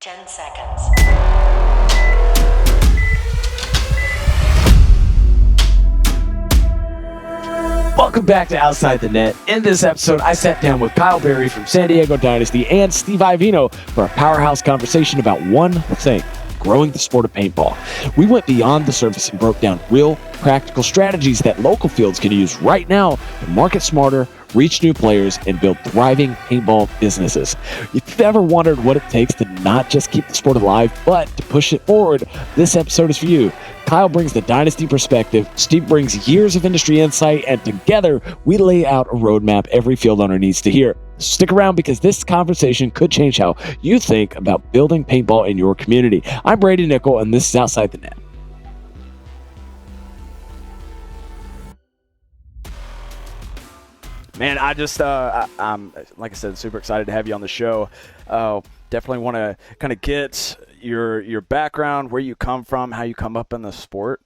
10 seconds. Welcome back to Outside the Net. In this episode, I sat down with Kyle Berry from San Diego Dynasty and Steve Iovino for a powerhouse conversation about one thing: growing the sport of paintball. We went beyond the surface and broke down real, practical strategies that local fields can use right now to market smarter, reach new players, and build thriving paintball businesses. If you've ever wondered what it takes to not just keep the sport alive, but to push it forward, this episode is for you. Kyle brings the Dynasty perspective, Steve brings years of industry insight, and together we lay out a roadmap every field owner needs to hear. Stick around because this conversation could change how you think about building paintball in your community. I'm Brady Nickel, and this is Outside the Net. Man, I'm, like I said, super excited to have you on the show. Definitely want to kind of get your background, where you come from, how you come up in the sport.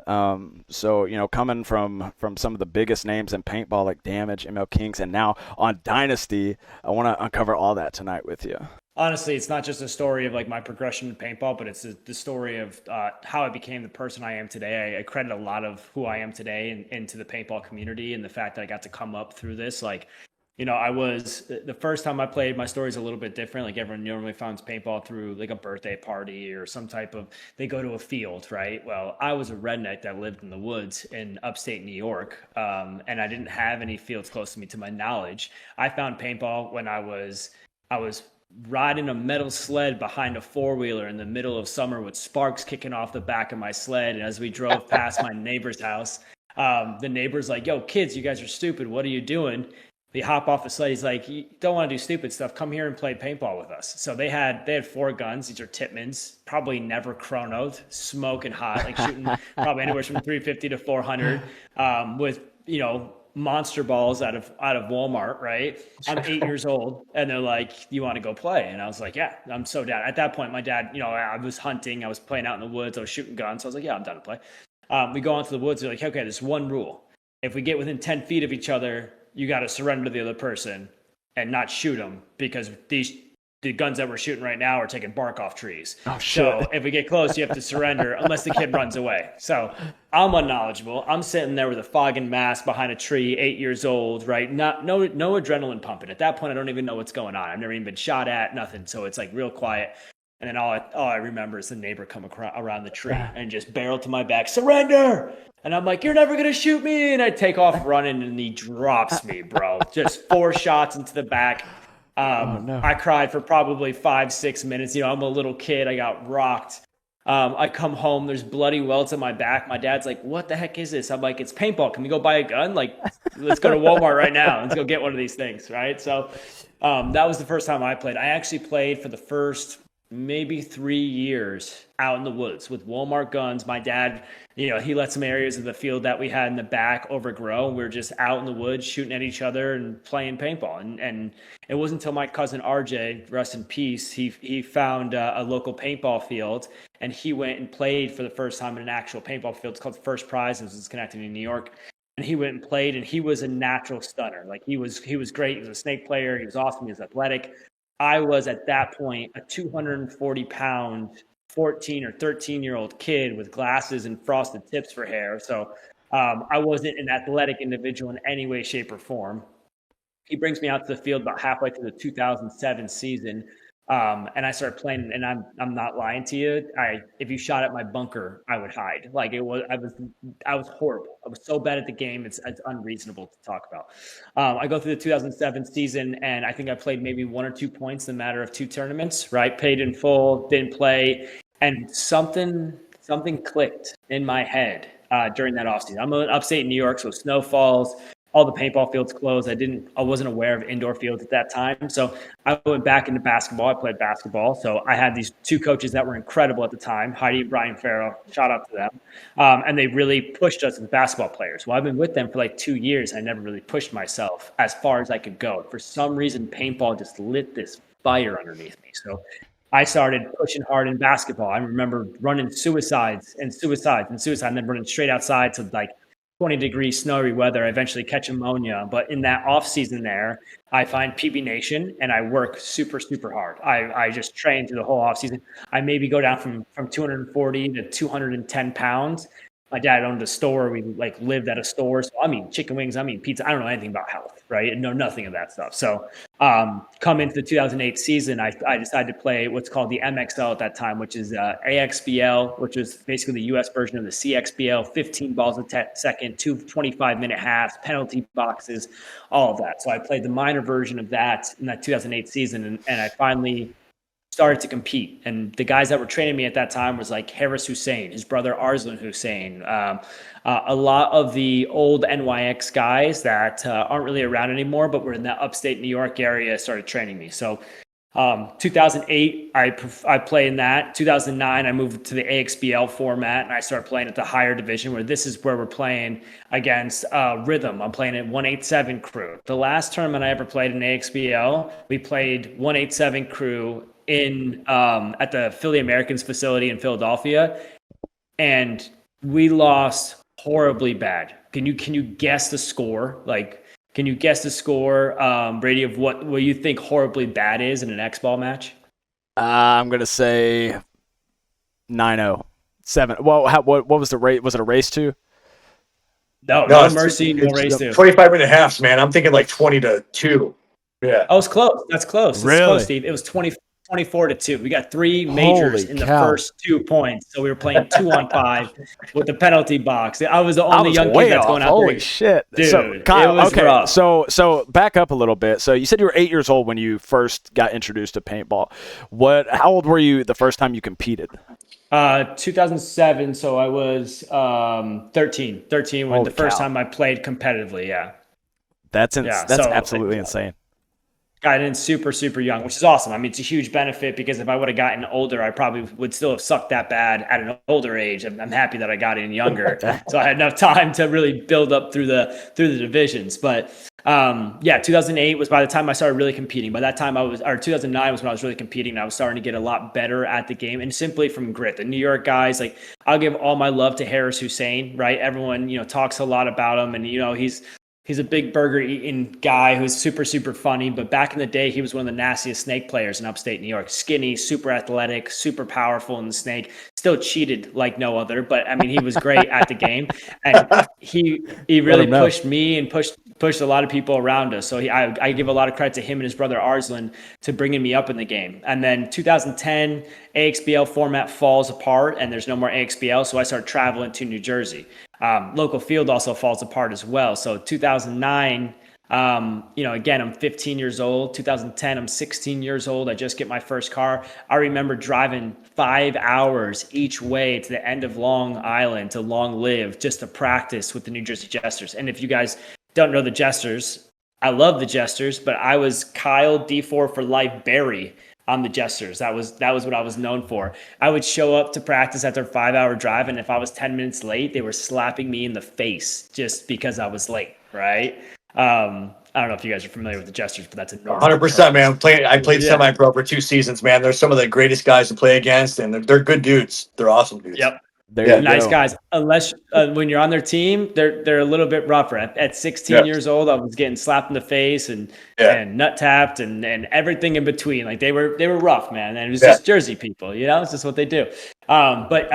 So, coming from some of the biggest names in paintball like Damage, ML Kings, and now on Dynasty, I want to uncover all that tonight with you. Honestly, it's not just a story of like my progression in paintball, but it's the story of how I became the person I am today. I credit a lot of who I am today into the paintball community and the fact that I got to come up through this. I was the first time I played, my story's a little bit different. Like everyone normally finds paintball through like a birthday party or some type of, they go to a field, right? Well, I was a redneck that lived in the woods in upstate New York. And I didn't have any fields close to me to my knowledge. I found paintball when I was riding a metal sled behind a four-wheeler in the middle of summer with sparks kicking off the back of my sled. And as we drove past my neighbor's house, the neighbor's like, "Yo, kids, you guys are stupid. What are you doing?" They hop off the sled. He's like, "You don't want to do stupid stuff. Come here and play paintball with us." So they had 4 guns. These are Tippmans, probably never chronoed, smoking hot, like shooting probably anywhere from 350 to 400 with, monster balls out of Walmart, right? I'm 8 years old and they're like, "You want to go play?" And I was like, "Yeah, I'm so down." At that point, my dad, I was hunting, I was playing out in the woods, I was shooting guns. So I was like, "Yeah, I'm down to play." We go into the woods. They're like, "Okay, there's one rule. If we get within 10 feet of each other, you got to surrender to the other person and not shoot them because the guns that we're shooting right now are taking bark off trees." Oh, shit. So if we get close, you have to surrender unless the kid runs away. So I'm unknowledgeable. I'm sitting there with a fogging mask behind a tree, 8 years old, right? No adrenaline pumping. At that point, I don't even know what's going on. I've never even been shot at, nothing. So it's like real quiet. And then all I remember is the neighbor come around the tree and just barrel to my back, "Surrender!" And I'm like, "You're never going to shoot me." And I take off running and he drops me, bro. Just 4 shots into the back. No. I cried for probably 5-6 minutes. I'm a little kid. I got rocked. I come home. There's bloody welts on my back. My dad's like, "What the heck is this?" I'm like, "It's paintball. Can we go buy a gun? Like, let's go to Walmart right now. Let's go get one of these things." Right. So that was the first time I played. I actually played for the first maybe 3 years out in the woods with Walmart guns. My dad, he let some areas of the field that we had in the back overgrow. We were just out in the woods shooting at each other and playing paintball. And it wasn't until my cousin RJ, rest in peace, he found a local paintball field and he went and played for the first time in an actual paintball field. It's called the First Prize. It was connected in New York. And he went and played and he was a natural stunner. Like he was great. He was a snake player. He was awesome. He was athletic. I was at that point a 240-pound 14 or 13-year-old kid with glasses and frosted tips for hair. So I wasn't an athletic individual in any way, shape, or form. He brings me out to the field about halfway through the 2007 season. And I started playing, and I'm not lying to you. If you shot at my bunker, I would hide. Like I was horrible. I was so bad at the game. It's unreasonable to talk about. I go through the 2007 season, and I think I played maybe 1 or 2 points in a matter of 2 tournaments. Right, paid in full, didn't play, and something clicked in my head during that offseason. I'm in upstate New York, so snow falls. All the paintball fields closed. I wasn't aware of indoor fields at that time. So I went back into basketball. I played basketball. So I had these 2 coaches that were incredible at the time, Heidi and Brian Farrell. Shout out to them. And they really pushed us as basketball players. Well, I've been with them for like 2 years. I never really pushed myself as far as I could go. For some reason, paintball just lit this fire underneath me. So I started pushing hard in basketball. I remember running suicides and then running straight outside to like 20-degree snowy weather. I eventually catch ammonia. But in that off season there, I find PB Nation and I work super, super hard. I just train through the whole off season. I maybe go down from 240 to 210 pounds. My dad owned a store. We like lived at a store. So I mean, chicken wings, I mean, pizza. I don't know anything about health, right? I know nothing of that stuff. So come into the 2008 season, I decided to play what's called the MXL at that time, which is AXBL, which is basically the US version of the CXBL, 15 balls a second, two 25-minute halves, penalty boxes, all of that. So I played the minor version of that in that 2008 season, and I finally started to compete. And the guys that were training me at that time was like Harris Hussein, his brother Arslan Hussein, a lot of the old NYX guys that aren't really around anymore, but were in that upstate New York area, started training me. So 2008, I played in that. 2009, I moved to the AXBL format, and I started playing at the higher division, where this is where we're playing against Rhythm. I'm playing at 187 crew. The last tournament I ever played in AXBL, we played 187 crew in at the Philly Americans facility in Philadelphia, and we lost horribly bad. Can you guess the score? Like, can you guess the score, Brady, of what you think horribly bad is in an X-ball match? I'm gonna say 9-0. 7. Well, what was the rate? Was it a race too? No it's- mercy, no race to. 25-minute halves, man. I'm thinking like 20-2. Yeah. Oh, it's close. That's close. It's Really? close, Steve. It was 24-2. We got 3 majors Holy in the cow. first 2 points. So we were playing 2-on-5 with the penalty box. I was the I only was young way kid that's off. going out Holy there. shit, Dude, So, Kyle, it was okay, rough. so back up a little bit. So you said you were 8 years old when you first got introduced to paintball. How old were you the first time you competed? 2007. So I was 13. 13 when Holy the first cow. time I played competitively. Yeah. That's Yeah, that's so- absolutely insane. Got in super, super young, which is awesome. I mean, it's a huge benefit because if I would have gotten older, I probably would still have sucked that bad at an older age. I'm happy that I got in younger, so I had enough time to really build up through the divisions. But 2008 was by the time I started really competing. By that time, 2009 was when I was really competing, and I was starting to get a lot better at the game, and simply from grit. The New York guys, like, I'll give all my love to Harris Hussein, right? Everyone, talks a lot about him, and he's a big burger eating guy who's super, super funny. But back in the day, he was one of the nastiest snake players in upstate New York. Skinny, super athletic, super powerful in the snake. Still cheated like no other. But I mean, he was great at the game. And he really pushed me and pushed a lot of people around us. So I give a lot of credit to him and his brother Arslan to bringing me up in the game. And then 2010, AXBL format falls apart and there's no more AXBL. So I start traveling to New Jersey. Local field also falls apart as well. So 2009, again, I'm 15 years old. 2010, I'm 16 years old. I just get my first car. I remember driving 5 hours each way to the end of Long Island to Long Live just to practice with the New Jersey Jesters. And if you guys don't know the Jesters, I love the Jesters, but I was Kyle D4 for life Barry on the Jesters. That was what I was known for. I would show up to practice after a 5-hour drive, and if I was 10 minutes late, they were slapping me in the face just because I was late, right? I don't know if you guys are familiar with the Jesters, but that's a 100%, man. I played semi-pro for 2 seasons, man. They're some of the greatest guys to play against, and they're good dudes. They're awesome dudes. Yep. They're Nice guys. Unless when you're on their team, they're a little bit rougher. At 16 years old, I was getting slapped in the face and nut tapped and everything in between. Like they were rough, man. And it was just Jersey people, it's just what they do. But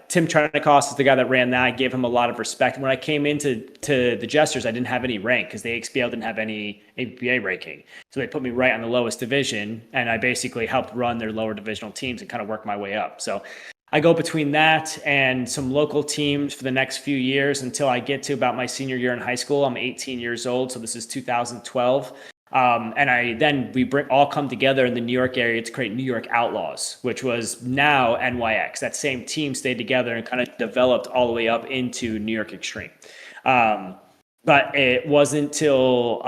Tim Trenikos is the guy that ran that. I gave him a lot of respect. When I came into the Jesters, I didn't have any rank because the XBL didn't have any APA ranking. So they put me right on the lowest division, and I basically helped run their lower divisional teams and kind of work my way up. So I go between that and some local teams for the next few years until I get to about my senior year in high school. I'm 18 years old, so this is 2012. And we all come together in the New York area to create New York Outlaws, which was now NYX. That same team stayed together and kind of developed all the way up into New York Extreme. But it wasn't till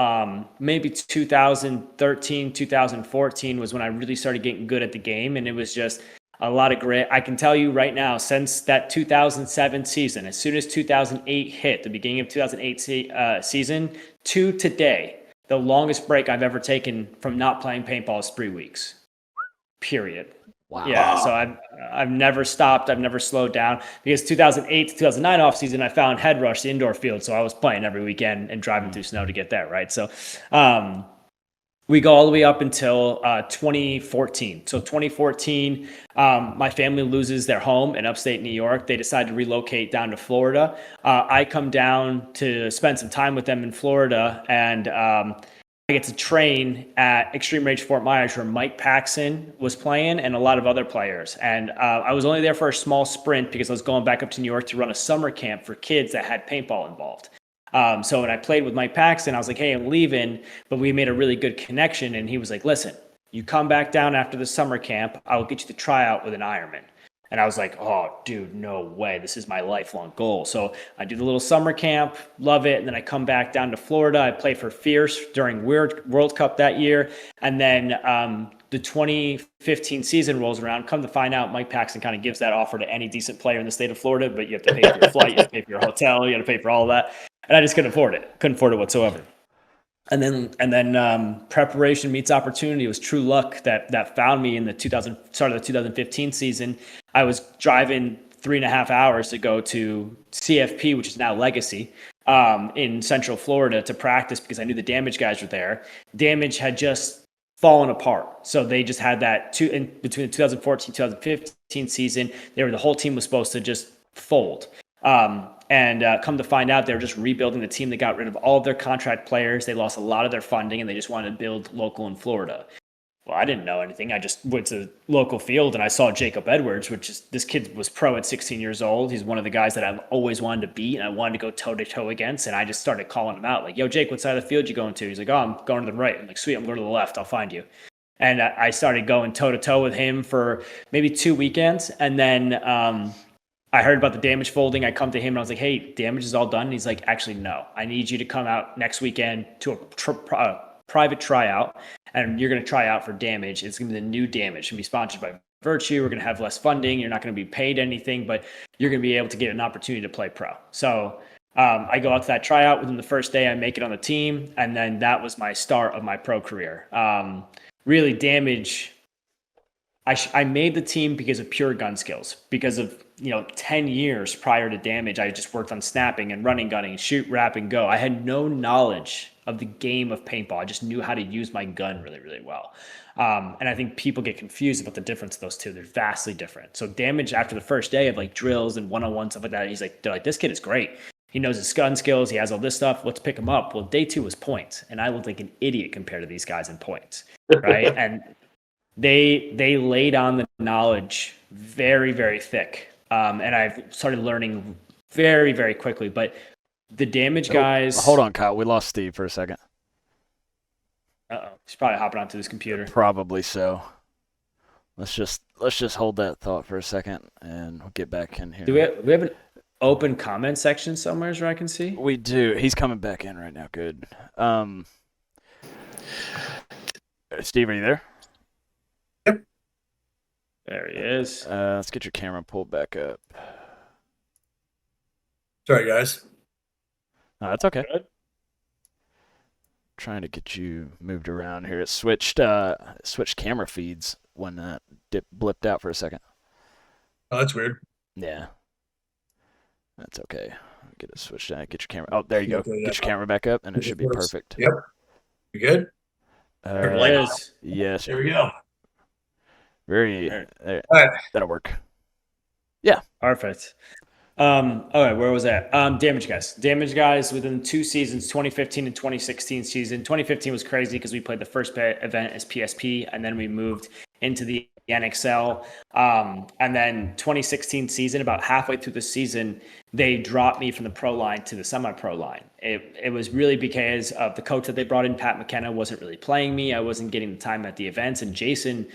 maybe 2013, 2014 was when I really started getting good at the game, and it was just a lot of grit. I can tell you right now, since that 2007 season, as soon as 2008 hit, the beginning of 2008 season, to today, the longest break I've ever taken from not playing paintball is 3 weeks. Period. Wow. Yeah, so I've never stopped. I've never slowed down because 2008 to 2009 offseason, I found Head Rush, the indoor field. So I was playing every weekend and driving through snow to get there, right? So we go all the way up until 2014. So 2014, my family loses their home in upstate New York. They decide to relocate down to Florida. I come down to spend some time with them in Florida, and I get to train at Extreme Rage Fort Myers where Mike Paxson was playing and a lot of other players. And I was only there for a small sprint because I was going back up to New York to run a summer camp for kids that had paintball involved. So when I played with Mike Paxton, I was like, hey, I'm leaving, but we made a really good connection. And he was like, listen, you come back down after the summer camp, I will get you to try out with an Ironman. And I was like, oh, dude, no way. This is my lifelong goal. So I do the little summer camp, love it. And then I come back down to Florida. I play for Fierce during World Cup that year. And then the 2015 season rolls around. Come to find out, Mike Paxton kind of gives that offer to any decent player in the state of Florida, but you have to pay for your flight, you have to pay for your hotel, you have to pay for all of that. And I just couldn't afford it. Couldn't afford it whatsoever. And then preparation meets opportunity. It was true luck that found me in the start of the 2015 season. I was driving 3.5 hours to go to CFP, which is now Legacy, in Central Florida to practice because I knew the Damage guys were there. Damage had just fallen apart. So they just had that between the 2014, 2015 season, the whole team was supposed to just fold. And come to find out, they were just rebuilding the team. They got rid of all of their contract players. They lost a lot of their funding, and they just wanted to build local in Florida. Well, I didn't know anything. I just went to local field, and I saw Jacob Edwards, this kid was pro at 16 years old. He's one of the guys that I've always wanted to beat, and I wanted to go toe-to-toe against, and I just started calling him out. Like, yo, Jake, what side of the field you going to? He's like, oh, I'm going to the right. I'm like, sweet, I'm going to the left. I'll find you. And I started going toe-to-toe with him for maybe 2 weekends, and then I heard about the Damage folding. I come to him and I was like, hey, Damage is all done. And he's like, actually, no. I need you to come out next weekend to a private tryout, and you're going to try out for Damage. It's going to be the new Damage. It's going to be sponsored by Virtue. We're going to have less funding. You're not going to be paid anything, but you're going to be able to get an opportunity to play pro. So I go out to that tryout. Within the first day, I make it on the team, and then that was my start of my pro career. Really, Damage, I made the team because of pure gun skills, because of 10 years prior to Damage, I just worked on snapping and running, gunning, shoot, wrap, and go. I had no knowledge of the game of paintball. I just knew how to use my gun really, really well. And I think people get confused about the difference of those two. They're vastly different. So Damage, after the first day of like drills and one-on-one stuff like that, they're like, this kid is great. He knows his gun skills. He has all this stuff. Let's pick him up. Well, day 2 was points, and I looked like an idiot compared to these guys in points, right? And they laid on the knowledge very, very thick. And I've started learning very, very quickly. But the Damage guys... Hold on, Kyle. We lost Steve for a second. Uh-oh. He's probably hopping onto his computer. Probably so. Let's just hold that thought for a second, and we'll get back in here. Do we have an open comment section somewhere where I can see? We do. He's coming back in right now. Good. Steve, are you there? Yep. There he is. Let's get your camera pulled back up. Sorry, guys. No, that's okay. Good. Trying to get you moved around here. It switched camera feeds when that blipped out for a second. Oh, that's weird. Yeah. That's okay. Get it switched out. Get your camera. Oh, there you go. Okay, Get your camera back up, and it should be perfect. Yep. You good? There it is. Yes. There we go. Very. All right. That'll work. Perfect. Okay, where was that? Damage guys within 2 seasons, 2015 and 2016 season. 2015 was crazy because we played the first event as PSP, and then we moved into the NXL. And then 2016 season, about halfway through the season, they dropped me from the pro line to the semi-pro line. It was really because of the coach that they brought in, Pat McKenna, wasn't really playing me. I wasn't getting the time at the events, and Jason,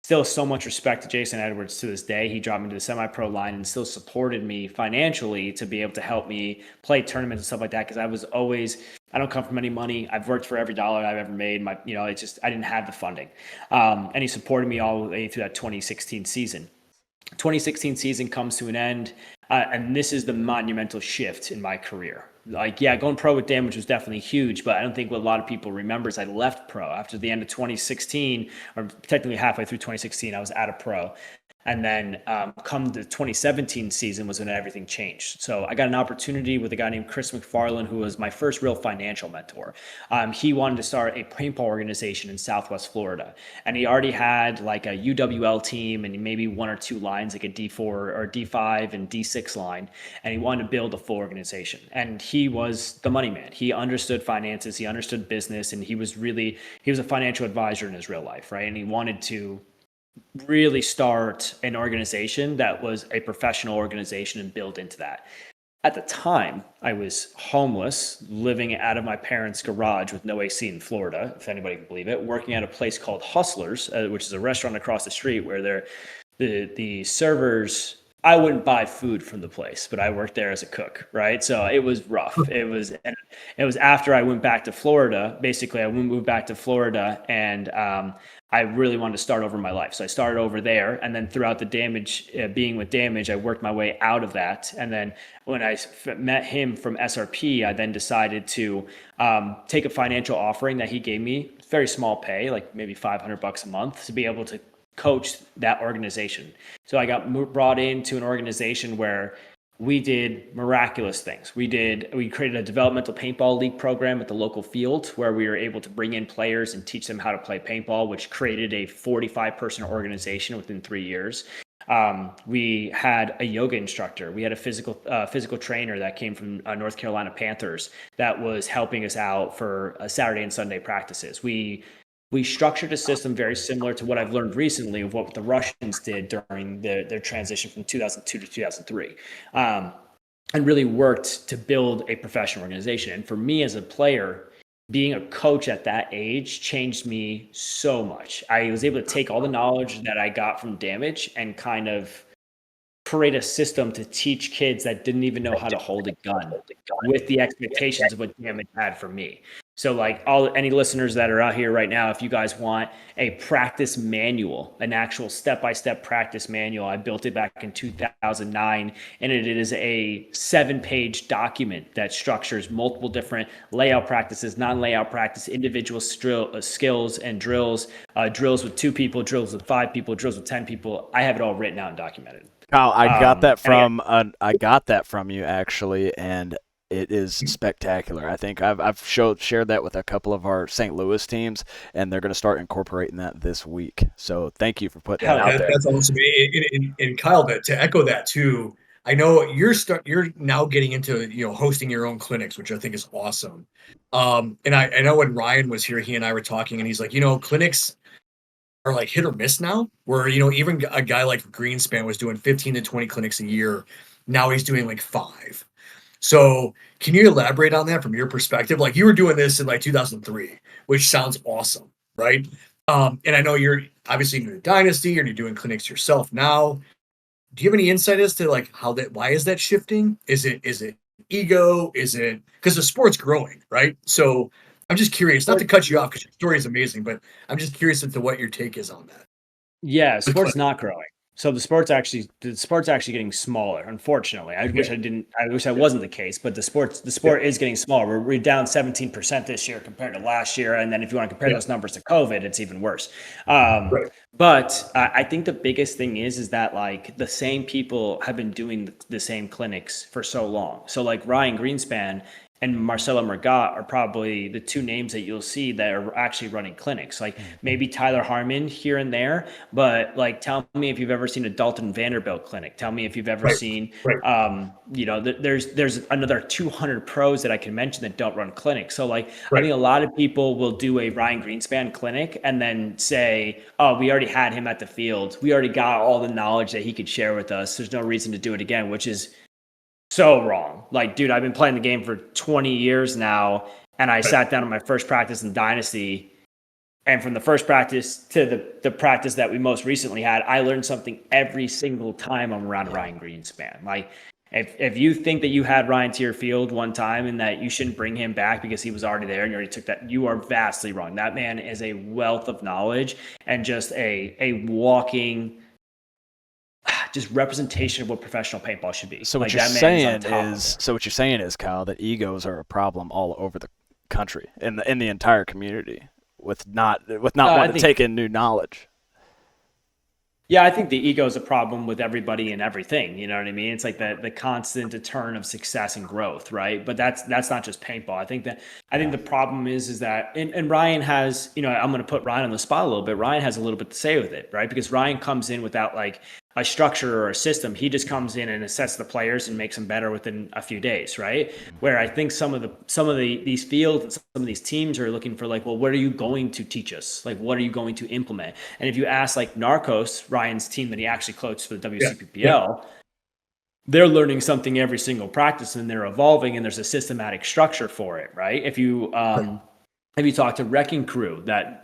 still so much respect to Jason Edwards to this day. He dropped me to the semi-pro line and still supported me financially to be able to help me play tournaments and stuff like that. Because I don't come from any money. I've worked for every dollar I've ever made. I didn't have the funding. And he supported me all the way through that 2016 season. 2016 season comes to an end. And this is the monumental shift in my career. Like, yeah, going pro with Damage was definitely huge, but I don't think what a lot of people remember is I left pro after the end of 2016, or technically halfway through 2016, I was out of pro. And then come the 2017 season was when everything changed. So I got an opportunity with a guy named Chris McFarland, who was my first real financial mentor. He wanted to start a paintball organization in Southwest Florida. And he already had like a UWL team and maybe one or two lines, like a D4 or D5 and D6 line. And he wanted to build a full organization. And he was the money man. He understood finances, he understood business, and he was a financial advisor in his real life, right? And he wanted to really start an organization that was a professional organization and build into that. At the time, I was homeless, living out of my parents' garage with no AC in Florida, if anybody can believe it, working at a place called Hustlers, which is a restaurant across the street where the servers, I wouldn't buy food from the place, but I worked there as a cook, right? So it was rough. It was after I went back to Florida. Basically, I moved back to Florida, and I really wanted to start over my life. So I started over there, and then throughout the Damage, being with Damage, I worked my way out of that. And then when I met him from SRP, I then decided to take a financial offering that he gave me, very small pay, like maybe $500 a month, to be able to coach that organization. So I got brought into an organization where we did miraculous things. We created a developmental paintball league program at the local field where we were able to bring in players and teach them how to play paintball, which created a 45-person organization within 3 years. We had a yoga instructor. We had a physical trainer that came from North Carolina Panthers that was helping us out for Saturday and Sunday practices. We structured a system very similar to what I've learned recently of what the Russians did during their transition from 2002 to 2003, and really worked to build a professional organization. And for me as a player, being a coach at that age changed me so much. I was able to take all the knowledge that I got from Damage and kind of create a system to teach kids that didn't even know how to hold a gun with the expectations of what Damage had for me. So like any listeners that are out here right now, if you guys want a practice manual, an actual step-by-step practice manual, I built it back in 2009, and it is a 7-page document that structures multiple different layout practices, non-layout practice, individual skills and drills, drills with 2 people, drills with 5 people, drills with 10 people. I have it all written out and documented. Kyle, I got that from you actually, and it is spectacular. I think I've shared that with a couple of our St. Louis teams, and they're going to start incorporating that this week. So thank you for putting that out there. That's awesome. And Kyle, to echo that too, I know you're now getting into hosting your own clinics, which I think is awesome. And I know when Ryan was here, he and I were talking, and he's like, clinics are like hit or miss now. Where even a guy like Greenspan was doing 15 to 20 clinics a year, now he's doing like 5. So can you elaborate on that from your perspective? Like you were doing this in like 2003, which sounds awesome, right? And I know you're obviously in the Dynasty and you're doing clinics yourself now. Do you have any insight as to like why is that shifting? Is it ego? Is it because the sport's growing, right? So I'm just curious, not to cut you off because your story is amazing, but I'm just curious as to what your take is on that. Yeah, sport's not growing. So the sport's actually getting smaller. Unfortunately, I wish that wasn't the case, but the sport is getting smaller. We're down 17% this year compared to last year, and then if you want to compare those numbers to COVID, it's even worse. Right. But I think the biggest thing is that like the same people have been doing the same clinics for so long. So like Ryan Greenspan and Marcelo Mergat are probably the 2 names that you'll see that are actually running clinics. Like maybe Tyler Harmon here and there, but like tell me if you've ever seen a Dalton Vanderbilt clinic. Tell me if you've ever seen, there's another 200 pros that I can mention that don't run clinics. So like I think a lot of people will do a Ryan Greenspan clinic and then say, oh, we already had him at the field. We already got all the knowledge that he could share with us. There's no reason to do it again, which is so wrong. Like, dude, I've been playing the game for 20 years now, and I sat down in my first practice in Dynasty, and from the first practice to the practice that we most recently had, I learned something every single time I'm around Ryan Greenspan. Like, if you think that you had Ryan to your field one time and that you shouldn't bring him back because he was already there and you already took that, you are vastly wrong. That man is a wealth of knowledge and just a walking just representation of what professional paintball should be. So what Like, you're that man saying on top of is, it. so what you're saying is, Kyle, that egos are a problem all over the country, in the entire community, with not I wanting to think take in new knowledge. Yeah, I think the ego is a problem with everybody and everything. You know what I mean? It's like the constant deterrent of success and growth, right? But that's not just paintball. I think the problem is that and Ryan has, I'm going to put Ryan on the spot a little bit. Ryan has a little bit to say with it, right? Because Ryan comes in without like a structure or a system. He just comes in and assesses the players and makes them better within a few days, right? Where I think some of these fields and some of these teams are looking for like, well, what are you going to teach us? Like, what are you going to implement? And if you ask like Narcos, Ryan's team that he actually coached for the WCPPL, they're learning something every single practice and they're evolving and there's a systematic structure for it, right? If you talk to Wrecking Crew that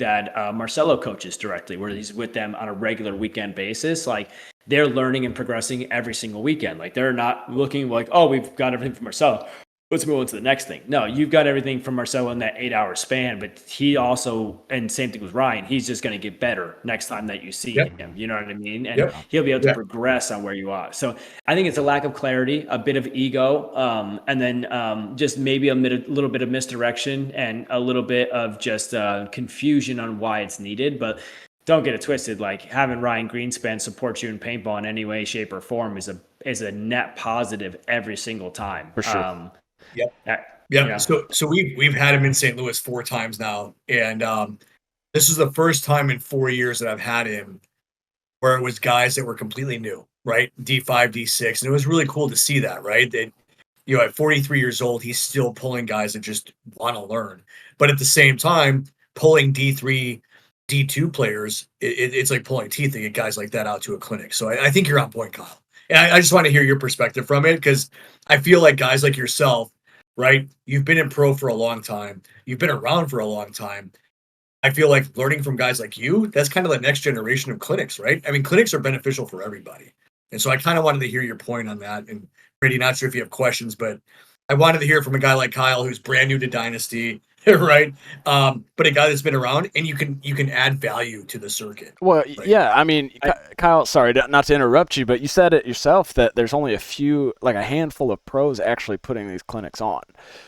Marcelo coaches directly, where he's with them on a regular weekend basis, like they're learning and progressing every single weekend. Like they're not looking like, oh, we've got everything from Marcelo, let's move on to the next thing. No, you've got everything from Marcelo in that 8-hour span, but he also, and same thing with Ryan, he's just going to get better next time that you see him. You know what I mean? And he'll be able to progress on where you are. So I think it's a lack of clarity, a bit of ego, and then just maybe a little bit of misdirection and a little bit of just confusion on why it's needed. But don't get it twisted. Like having Ryan Greenspan support you in paintball in any way, shape, or form is a net positive every single time. For sure. Yeah. So we've had him in St. Louis 4 times now, and this is the first time in 4 years that I've had him where it was guys that were completely new, right? D5, D6, and it was really cool to see that, right? That at 43 years old, he's still pulling guys that just want to learn, but at the same time, pulling D3, D2 players, it's like pulling teeth to get guys like that out to a clinic. So I think you're on point, Kyle. And I just want to hear your perspective from it, because I feel like guys like yourself, right? You've been in pro for a long time. You've been around for a long time. I feel like learning from guys like you, that's kind of the next generation of clinics, right? I mean, clinics are beneficial for everybody. And so I kind of wanted to hear your point on that. And Brady, not sure if you have questions, but I wanted to hear from a guy like Kyle, who's brand new to Dynasty, right? But a guy that's been around, and you can add value to the circuit. Well, right? yeah, I mean, Kyle, sorry not to interrupt you, but you said it yourself that there's only a handful of pros actually putting these clinics on.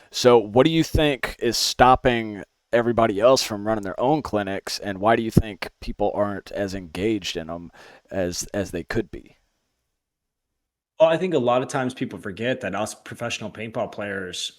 So what do you think is stopping everybody else from running their own clinics, and why do you think people aren't as engaged in them as they could be? Well, I think a lot of times people forget that us professional paintball players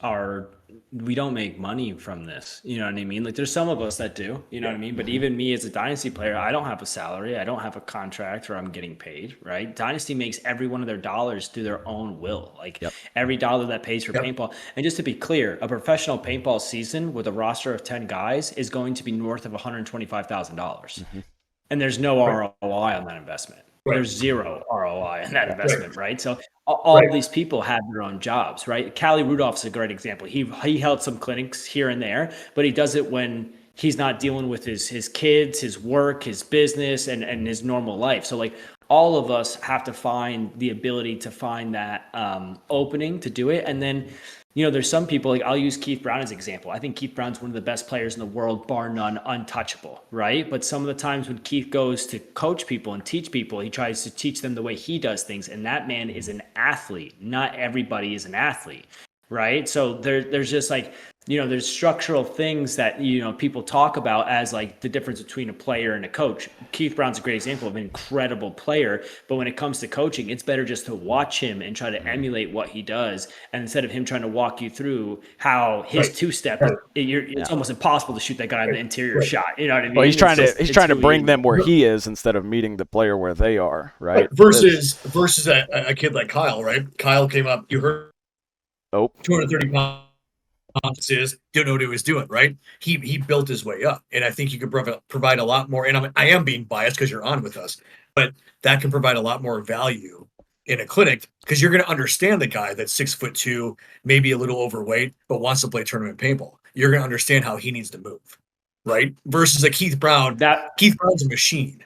we don't make money from this. You know what I mean? Like there's some of us that do, you know what I mean? But even me as a Dynasty player, I don't have a salary. I don't have a contract where I'm getting paid, right? Dynasty makes every one of their dollars through their own will. Like every dollar that pays for paintball. And just to be clear, a professional paintball season with a roster of 10 guys is going to be north of $125,000. And there's no ROI on that investment. There's zero ROI on that investment, right? So all of these people have their own jobs, right? Callie Rudolph's a great example. He held some clinics here and there, but he does it when he's not dealing with his kids, his work, his business, and his normal life. So like all of us have to find the ability to find that opening to do it. And then there's some people, like I'll use Keith Brown as an example. I think Keith Brown's one of the best players in the world, bar none, untouchable, right? But some of the times when Keith goes to coach people and teach people, he tries to teach them the way he does things. And that man is an athlete. Not everybody is an athlete, right? So there's just like, there's structural things that, people talk about as like the difference between a player and a coach. Keith Brown's a great example of an incredible player, but when it comes to coaching, it's better just to watch him and try to emulate what he does. And instead of him trying to walk you through how his two-step, it's almost impossible to shoot that guy in the interior shot. You know what I mean? Well, he's trying to bring them where he is instead of meeting the player where they are, right? Versus a kid like Kyle, right? Kyle came up, you heard 230 pounds. Didn't know what he was doing, right? He built his way up, and I think you could provide a lot more. And I am being biased because you're on with us, but that can provide a lot more value in a clinic because you're going to understand the guy that's 6'2", maybe a little overweight, but wants to play tournament paintball. You're going to understand how he needs to move, right? Versus a Keith Brown. Keith Brown's a machine,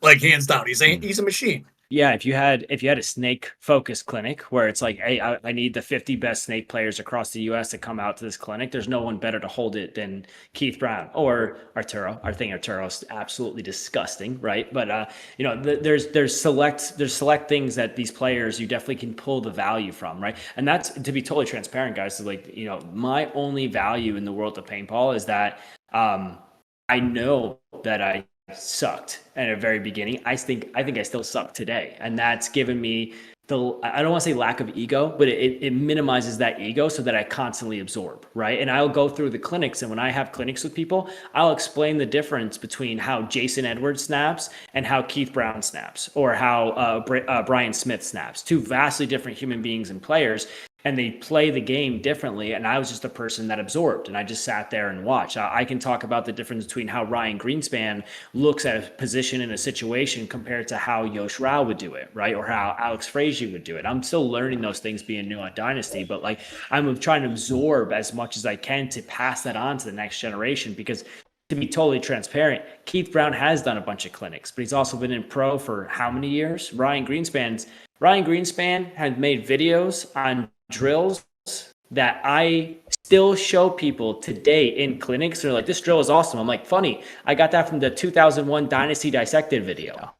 like hands down. He's a machine. Yeah, if you had a snake focus clinic where it's like, hey, I need the 50 best snake players across the U.S. to come out to this clinic, there's no one better to hold it than Keith Brown or Arturo. I think Arturo is absolutely disgusting, right? But there's select things that these players you definitely can pull the value from, right? And that's, to be totally transparent, guys. So like, my only value in the world of paintball is that I know that I sucked at the very beginning. I think I still suck today, and that's given me I don't want to say lack of ego, but it minimizes that ego so that I constantly absorb, right? And I'll go through the clinics, and when I have clinics with people, I'll explain the difference between how Jason Edwards snaps and how Keith Brown snaps, or how Brian Smith snaps. Two vastly different human beings and players, and they play the game differently. And I was just a person that absorbed, and I just sat there and watched. I can talk about the difference between how Ryan Greenspan looks at a position in a situation compared to how Yosh Rao would do it, right? Or how Alex Frazier would do it. I'm still learning those things being new on Dynasty, but like, I'm trying to absorb as much as I can to pass that on to the next generation, because to be totally transparent, Keith Brown has done a bunch of clinics, but he's also been in pro for how many years? Ryan Greenspan had made videos on drills that I still show people today in clinics. They're like, this drill is awesome. I'm like, funny, I got that from the 2001 Dynasty Dissected video.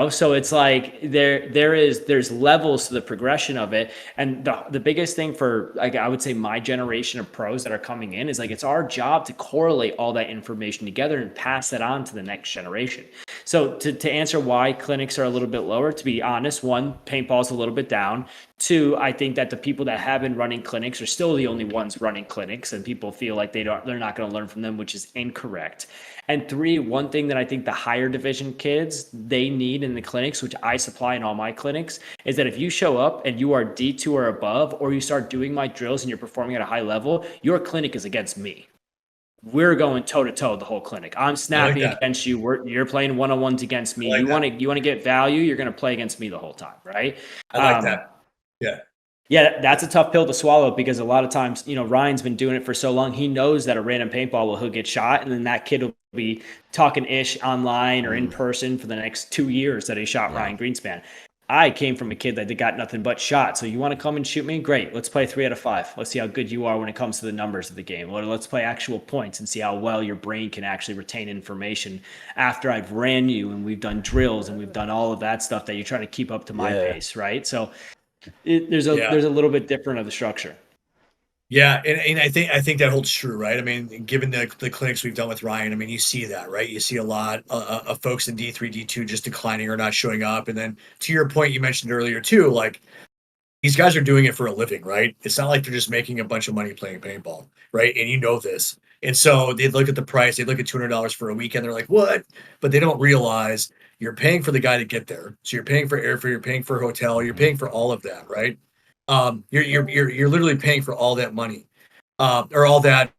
So it's like there's levels to the progression of it. And the biggest thing for, like, I would say my generation of pros that are coming in is like, it's our job to correlate all that information together and pass that on to the next generation. So to answer why clinics are a little bit lower, to be honest, one, paintball is a little bit down. Two, I think that the people that have been running clinics are still the only ones running clinics, and people feel like they're not going to learn from them, which is incorrect. And three, one thing that I think the higher division kids, they need in the clinics, which I supply in all my clinics, is that if you show up and you are D2 or above, or you start doing my drills and you're performing at a high level, your clinic is against me. We're going toe to toe the whole clinic. I'm snapping against you. You're playing one-on-ones against me. You want to get value, you're going to play against me the whole time, right? I like that. Yeah. Yeah, that's a tough pill to swallow, because a lot of times, Ryan's been doing it for so long. He knows that a random paintball he'll get shot, and then that kid will be talking ish online or in person for the next 2 years that he shot Ryan Greenspan. I came from a kid that got nothing but shot. So you want to come and shoot me? Great. Let's play 3 out of 5. Let's see how good you are when it comes to the numbers of the game. Or let's play actual points and see how well your brain can actually retain information after I've ran you and we've done drills and we've done all of that stuff that you're trying to keep up to my pace, right? So there's a little bit different of the structure. Yeah, and I think that holds true, right? I mean, given the clinics we've done with Ryan, I mean, you see that, right? You see a lot of folks in D3, D2 just declining or not showing up. And then to your point you mentioned earlier too, like, these guys are doing it for a living, right? It's not like they're just making a bunch of money playing paintball, right? And you know this. And so they look at the price, they look at $200 for a weekend, they're like, what? But they don't realize you're paying for the guy to get there. So you're paying for airfare, you're paying for a hotel, you're paying for all of that, right? You're literally paying for all that money, or all that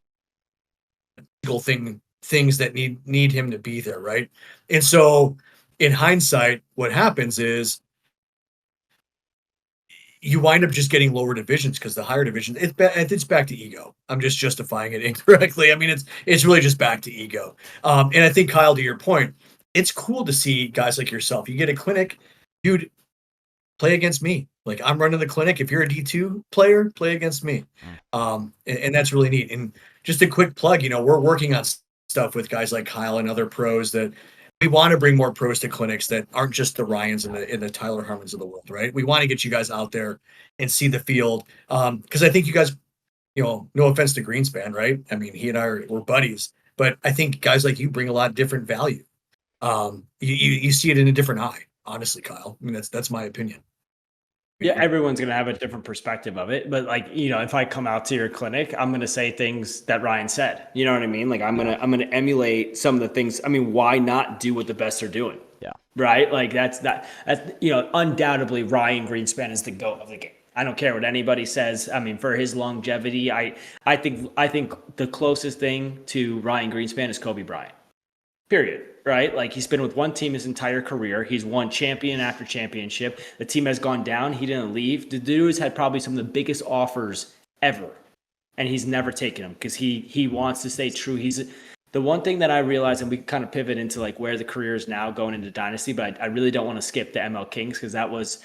things that need him to be there, right? And so, in hindsight, what happens is you wind up just getting lower divisions, because the higher division, it's back to ego. I'm just justifying it incorrectly. I mean, it's really just back to ego. And I think, Kyle, to your point, it's cool to see guys like yourself. You get a clinic, dude, play against me. Like, I'm running the clinic. If you're a D2 player, play against me. And that's really neat. And just a quick plug, we're working on stuff with guys like Kyle and other pros, that we want to bring more pros to clinics that aren't just the Ryans and the Tyler Harmons of the world, right? We want to get you guys out there and see the field. Because I think you guys, no offense to Greenspan, right? I mean, he and we're buddies, but I think guys like you bring a lot of different value. You see it in a different eye, honestly, Kyle. I mean, that's my opinion. Yeah, everyone's going to have a different perspective of it. But like, if I come out to your clinic, I'm going to say things that Ryan said. You know what I mean? Like, I'm going to emulate some of the things. I mean, why not do what the best are doing? Yeah. Right? Like, that's undoubtedly Ryan Greenspan is the GOAT of the game. I don't care what anybody says. I mean, for his longevity, I think the closest thing to Ryan Greenspan is Kobe Bryant. Period. Right? Like, he's been with one team his entire career. He's won champion after championship. The team has gone down. He didn't leave. The dude's had probably some of the biggest offers ever, and he's never taken them because he wants to stay true. The one thing that I realized, and we kind of pivot into like where the career is now going into Dynasty, but I really don't want to skip the ML Kings because that was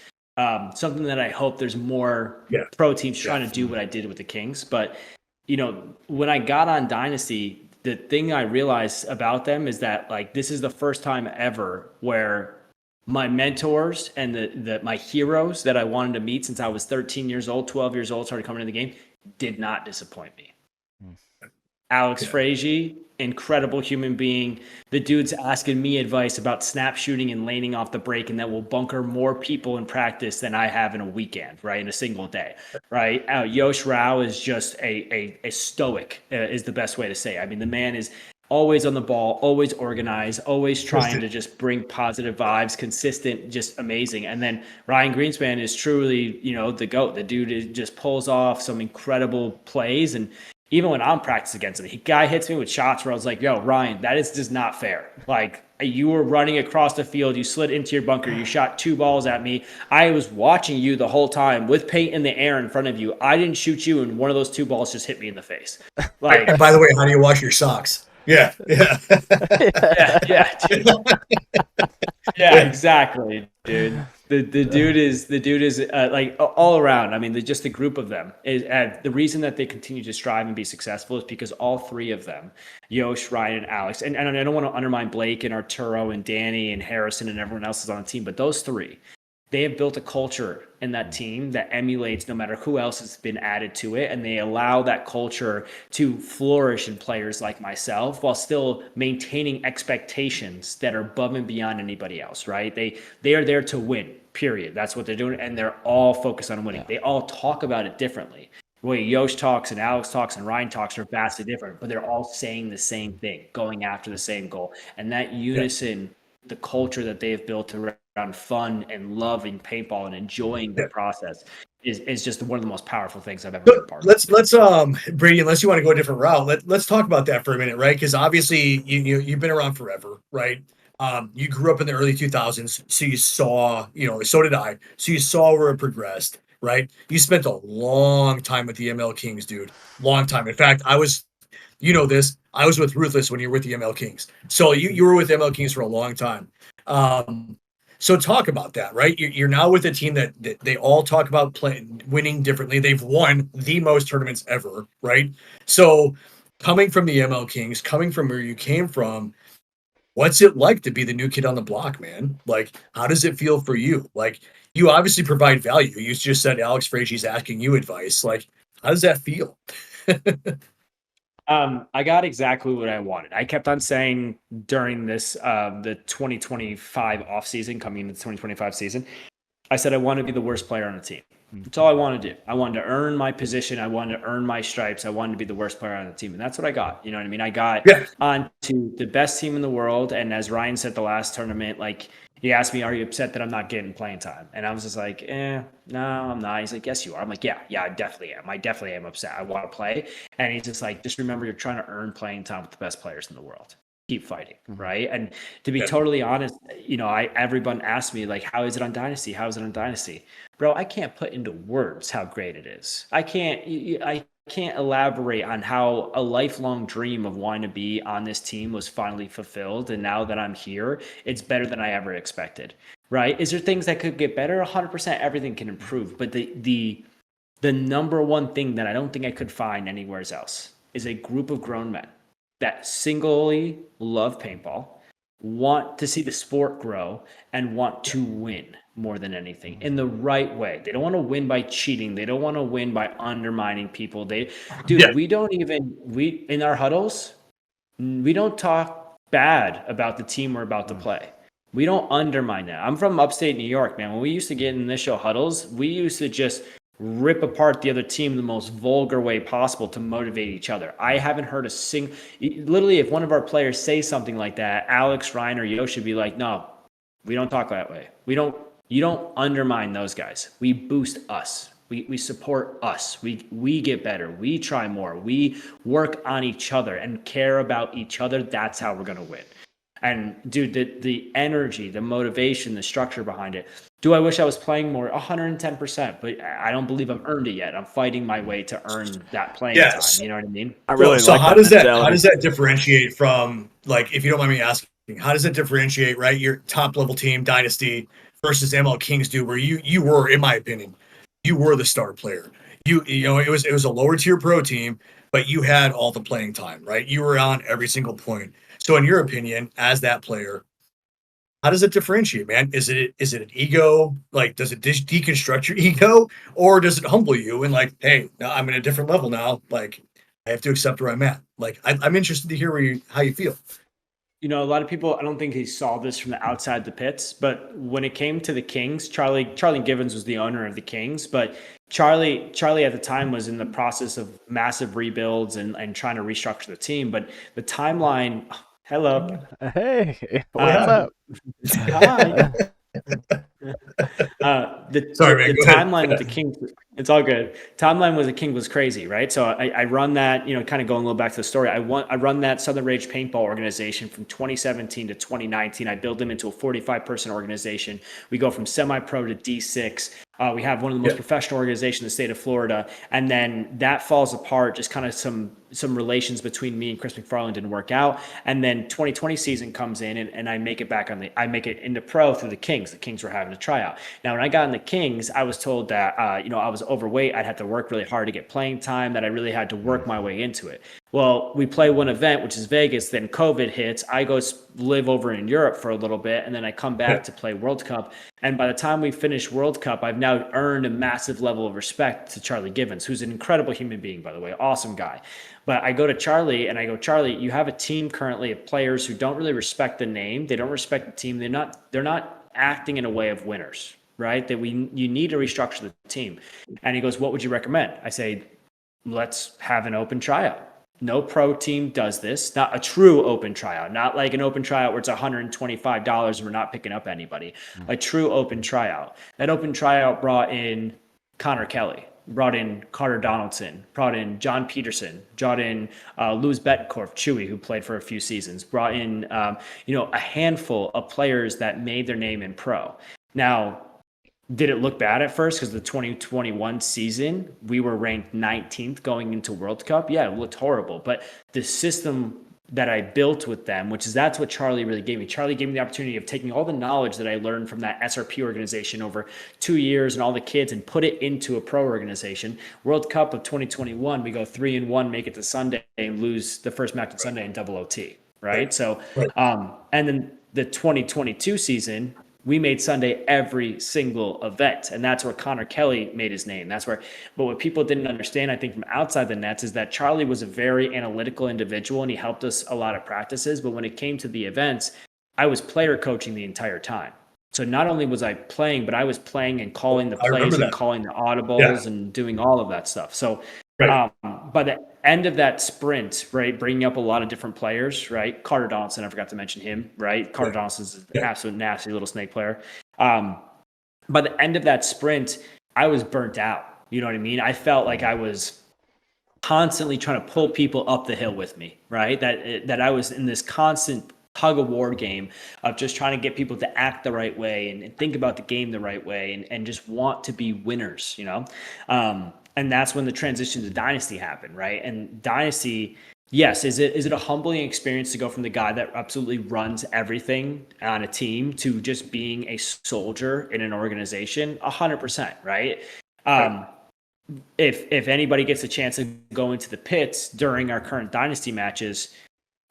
something that I hope there's more pro teams trying to do what I did with the Kings. But, when I got on Dynasty, the thing I realized about them is that like this is the first time ever where my mentors and my heroes that I wanted to meet since I was 13 years old, 12 years old, started coming into the game, did not disappoint me. Alex Frazier, incredible human being. The dude's asking me advice about snap shooting and laning off the break, and that will bunker more people in practice than I have in a weekend, right? In a single day, right? Yosh Rao is just a stoic, is the best way to say it. I mean, the man is always on the ball, always organized, always trying to just bring positive vibes, consistent, just amazing. And then Ryan Greenspan is truly, the GOAT. The dude just pulls off some incredible plays. And even when I'm practicing against him, the guy hits me with shots where I was like, yo, Ryan, that is just not fair. Like, you were running across the field, you slid into your bunker, you shot 2 balls at me. I was watching you the whole time with paint in the air in front of you. I didn't shoot you, and one of those 2 balls just hit me in the face. Like, and by the way, how do you wash your socks? Yeah. Dude. Yeah, exactly, dude. The dude is like all around. I mean, just the group of them is the reason that they continue to strive and be successful is because all 3 of them, Yosh, Ryan, and Alex, and I don't want to undermine Blake and Arturo and Danny and Harrison and everyone else is on the team, but those 3, they have built a culture in that team that emulates no matter who else has been added to it, and they allow that culture to flourish in players like myself while still maintaining expectations that are above and beyond anybody else, right? They are there to win, period. That's what they're doing, and they're all focused on winning. They all talk about it differently. The way Yosh talks and Alex talks and Ryan talks are vastly different, but they're all saying the same thing, going after the same goal. And that unison, the culture that they have built around fun and loving paintball and enjoying the process is just one of the most powerful things I've ever been part of. Let's Brady, unless you want to go a different route, let's talk about that for a minute, right? Because obviously you've been around forever, right? You grew up in the early 2000s, so you saw, so did I. So you saw where it progressed, right? You spent a long time with the ML Kings, dude. Long time. In fact, I was with Ruthless when you were with the ML Kings. So you were with ML Kings for a long time. So talk about that, right? You're now with a team that they all talk about winning differently. They've won the most tournaments ever, right? So coming from the ML Kings, coming from where you came from, what's it like to be the new kid on the block, man? Like, how does it feel for you? Like, you obviously provide value. You just said Alex Frazier's asking you advice. Like, how does that feel? I got exactly what I wanted. I kept on saying during this the 2025 offseason, coming into the 2025 season, I said I want to be the worst player on the team. That's all I wanted to do. I wanted to earn my position. I wanted to earn my stripes. I wanted to be the worst player on the team. And that's what I got. You know what I mean? I got on to the best team in the world. And as Ryan said the last tournament, like, he asked me, are you upset that I'm not getting playing time? And I was just like, no, I'm not. He's like, yes, you are. I'm like, yeah, I definitely am. I definitely am upset. I want to play. And he's just like, just remember, you're trying to earn playing time with the best players in the world. Keep fighting, right? And to be totally honest, everyone asked me, like, how is it on Dynasty? How is it on Dynasty? Bro, I can't put into words how great it is. I can't elaborate on how a lifelong dream of wanting to be on this team was finally fulfilled. And now that I'm here, it's better than I ever expected, right? Is there things that could get better? 100%, everything can improve. But the number one thing that I don't think I could find anywhere else is a group of grown men that singly love paintball, want to see the sport grow, and want to win more than anything in the right way. They don't want to win by cheating. They don't want to win by undermining people. We in our huddles, we don't talk bad about the team we're about to play. We don't undermine that. I'm from upstate New York, man. When we used to get in initial huddles, we used to just rip apart the other team in the most vulgar way possible to motivate each other. I haven't heard literally, if one of our players say something like that, Alex, Ryan, or Yo should be like, no, we don't talk that way. You don't undermine those guys. We boost us. We support us. We get better. We try more. We work on each other and care about each other. That's how we're going to win. And dude, the energy, the motivation, the structure behind it. Do I wish I was playing more? 110%, but I don't believe I've earned it yet. I'm fighting my way to earn that playing Yes. time. You know what I mean? I really So like how that does mentality. that differentiate from, like, if you don't mind me asking, how does it differentiate, right, your top level team Dynasty versus ML Kings do, where you were, in my opinion, you were the star player. You know, it was a lower tier pro team, but you had all the playing time, right? You were on every single point. So in your opinion, as that player, how does it differentiate, man? Is it an ego? Like, does it deconstruct your ego, or does it humble you and, like, hey, now I'm in a different level now. Like, I have to accept where I'm at. Like, I'm interested to hear how you feel. You know, a lot of people, I don't think he saw this from the outside the pits, but when it came to the Kings, Charlie Givens was the owner of the Kings, but Charlie at the time was in the process of massive rebuilds and trying to restructure the team. But the timeline, hello, Hey, what's uh, up? hi. Sorry, man. The Go ahead. timeline with the Kings, it's all good. Timeline with the King was crazy, right? So I run that, you know, kind of going a little back to the story. I run that Southern Rage Paintball organization from 2017 to 2019. I build them into a 45-person organization. We go from semi-pro to D6. We have one of the most professional organizations in the state of Florida, and then that falls apart. Just kind of some relations between me and Chris McFarland didn't work out, and then 2020 season comes in, and I make it back I make it into pro through the Kings. The Kings were having a tryout. Now, when I got in the Kings, I was told that you know, I was overweight. I'd have to work really hard to get playing time. That I really had to work my way into it. Well, we play one event, which is Vegas. Then COVID hits. I go live over in Europe for a little bit, and then I come back to play World Cup. And by the time we finish World Cup, I've now earned a massive level of respect to Charlie Givens, who's an incredible human being, by the way, awesome guy. But I go to Charlie and I go, Charlie, you have a team currently of players who don't really respect the name. They don't respect the team. They're not acting in a way of winners, right? That you need to restructure the team. And he goes, what would you recommend? I say, let's have an open tryout. No pro team does this. Not a true open tryout, not like an open tryout where it's $125 and we're not picking up anybody. A true open tryout. That open tryout brought in Connor Kelly, brought in Carter Donaldson, brought in John Peterson, brought in Louis Betancourt, Chewy, who played for a few seasons, brought in you know, a handful of players that made their name in pro. Now, did it look bad at first? Because the 2021 season, we were ranked 19th going into World Cup. Yeah, it looked horrible. But the system that I built with them, that's what Charlie really gave me. Charlie gave me the opportunity of taking all the knowledge that I learned from that SRP organization over 2 years and all the kids and put it into a pro organization. World Cup of 2021, we go 3-1, make it to Sunday and lose the first match on Sunday in double OT, right? So, and then the 2022 season, we made Sunday every single event. And that's where Connor Kelly made his name. But what people didn't understand, I think, from outside the nets is that Charlie was a very analytical individual and he helped us a lot of practices. But when it came to the events, I was player coaching the entire time. So not only was I playing, but I was playing and calling the plays and calling the audibles and doing all of that stuff. So by the end of that sprint, right, bringing up a lot of different players, right? Carter Donaldson, I forgot to mention him, right? Carter Donaldson's an absolute nasty little snake player. By the end of that sprint, I was burnt out. You know what I mean? I felt like I was constantly trying to pull people up the hill with me, right? That I was in this constant tug of war game of just trying to get people to act the right way and think about the game the right way and just want to be winners, you know? And that's when the transition to Dynasty happened, right? And Dynasty, yes, is it a humbling experience to go from the guy that absolutely runs everything on a team to just being a soldier in an organization? 100%, right? If anybody gets a chance to go into the pits during our current Dynasty matches,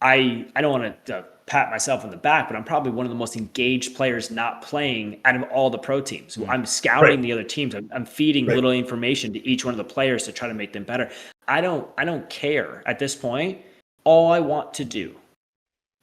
I don't want to pat myself on the back, but I'm probably one of the most engaged players not playing out of all the pro teams. I'm scouting the other teams. I'm feeding little information to each one of the players to try to make them better. I don't care at this point. All I want to do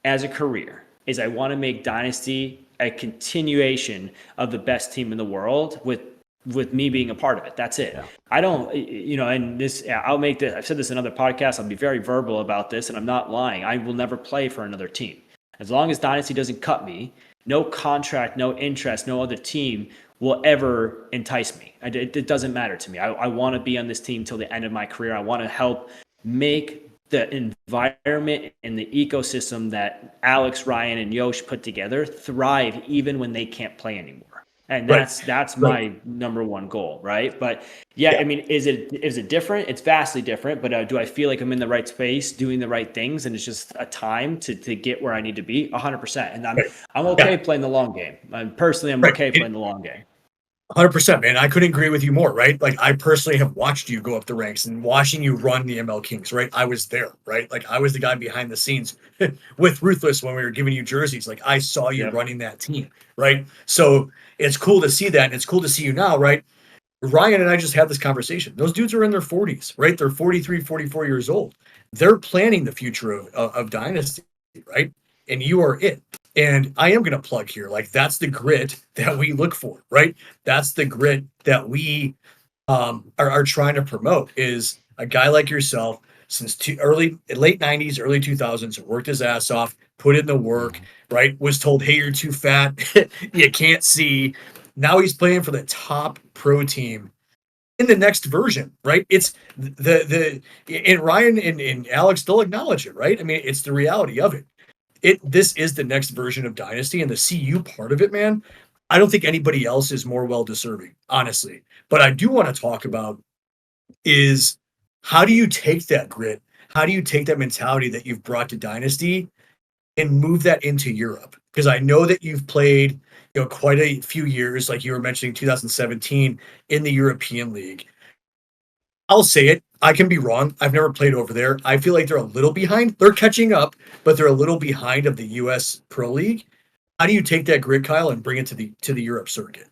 as a career is I want to make Dynasty a continuation of the best team in the world with me being a part of it. That's it. Yeah. I don't, you know, and this, I'll make this, I've said this in other podcasts. I'll be very verbal about this and I'm not lying. I will never play for another team. As long as Dynasty doesn't cut me, no contract, no interest, no other team will ever entice me. It doesn't matter to me. I want to be on this team till the end of my career. I want to help make the environment and the ecosystem that Alex, Ryan, and Yosh put together thrive even when they can't play anymore. And that's Right. my number one goal, right? But yeah, I mean, is it different? It's vastly different. But do I feel like I'm in the right space, doing the right things, and it's just a time to get where I need to be? 100%. And Right. I'm okay playing the long game. Personally, I'm Right. okay playing the long game. 100%, man. I couldn't agree with you more, right? Like, I personally have watched you go up the ranks and watching you run the ML Kings, right? I was there, right? Like, I was the guy behind the scenes with Ruthless when we were giving you jerseys. Like, I saw you Yep. running that team, right? So it's cool to see that, and it's cool to see you now, right? Ryan and I just had this conversation. Those dudes are in their 40s, right? They're 43, 44 years old. They're planning the future of Dynasty, right? And you are it. And I am going to plug here. Like, that's the grit that we look for, right? That's the grit that we are trying to promote, is a guy like yourself since late 90s, early 2000s, worked his ass off, put in the work, right? Was told, hey, you're too fat. You can't see. Now he's playing for the top pro team in the next version, right? It's and Ryan and Alex still acknowledge it, right? I mean, it's the reality of it. This is the next version of Dynasty, and the CU part of it, man. I don't think anybody else is more well deserving, honestly. But I do want to talk about is, how do you take that grit? How do you take that mentality that you've brought to Dynasty and move that into Europe? Because I know that you've played, quite a few years, like you were mentioning, 2017 in the European League. I'll say it. I can be wrong. I've never played over there. I feel like they're a little behind. They're catching up, but they're a little behind of the US Pro League. How do you take that grit, Kyle, and bring it to the Europe circuit?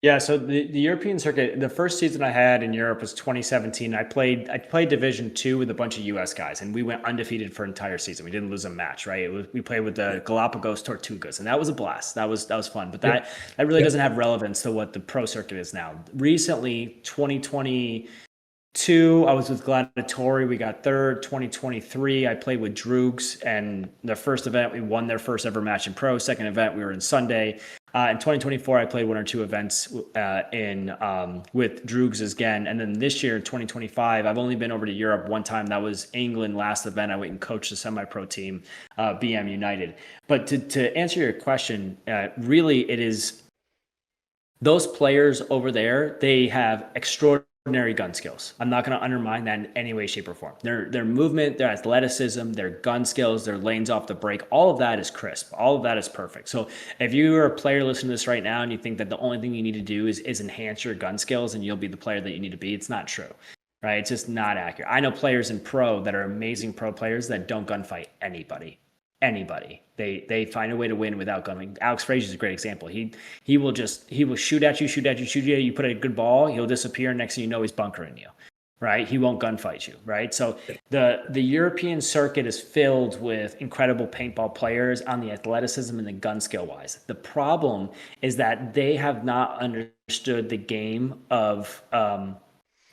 Yeah, so the European circuit, the first season I had in Europe was 2017. I played Division II with a bunch of US guys, and we went undefeated for an entire season. We didn't lose a match, right? We played with the Galapagos Tortugas, and that was a blast. That was fun, but that really doesn't have relevance to what the pro circuit is now. Recently, 2022, I was with Gladiatori. We got third. 2023, I played with Droogs, and the first event, we won their first ever match in pro. Second event, we were in Sunday. In 2024, I played one or two events with Droogs again. And then this year, 2025, I've only been over to Europe one time. That was England last event. I went and coached the semi-pro team, BM United. But to answer your question, really it is those players over there, they have extraordinary gun skills. I'm not going to undermine that in any way, shape, or form. Their movement, their athleticism, their gun skills, their lanes off the break, all of that is crisp. All of that is perfect. So if you are a player listening to this right now and you think that the only thing you need to do is enhance your gun skills and you'll be the player that you need to be, it's not true, right? It's just not accurate. I know players in pro that are amazing pro players that don't gunfight anybody. They find a way to win without gunning. Alex Frazier is a great example. He will shoot at you. You put a good ball, he'll disappear. Next thing you know, he's bunkering you, right? He won't gunfight you, right? So the European circuit is filled with incredible paintball players on the athleticism and the gun skill wise. The problem is that they have not understood the game of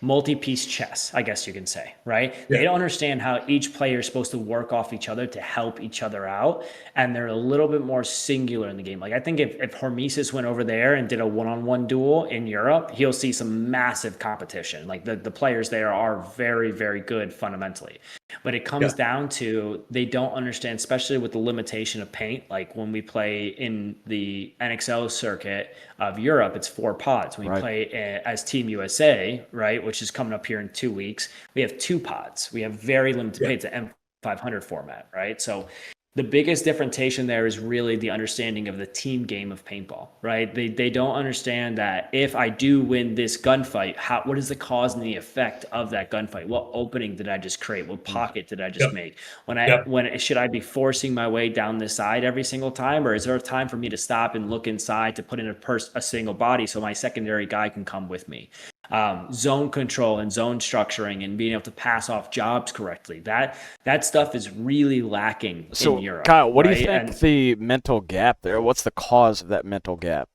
multi-piece chess, I guess you can say, right? Yeah. They don't understand how each player is supposed to work off each other to help each other out. And they're a little bit more singular in the game. Like, I think if Hormesis went over there and did a one-on-one duel in Europe, he'll see some massive competition. Like the players there are very, very good fundamentally. But it comes down to, they don't understand, especially with the limitation of paint. Like when we play in the NXL circuit of Europe, it's 4 pods. We play as Team USA, right, which is coming up here in 2 weeks. We have 2 pods. We have very limited paint. It's an M500 format, right? So the biggest differentiation there is really the understanding of the team game of paintball, right? They don't understand that if I do win this gunfight, what is the cause and the effect of that gunfight? What opening did I just create? What pocket did I just make? When should I be forcing my way down this side every single time, or is there a time for me to stop and look inside to put in a single body so my secondary guy can come with me? Zone control and zone structuring and being able to pass off jobs correctly. That stuff is really lacking in Europe. Kyle, what do you think the mental gap there? What's the cause of that mental gap?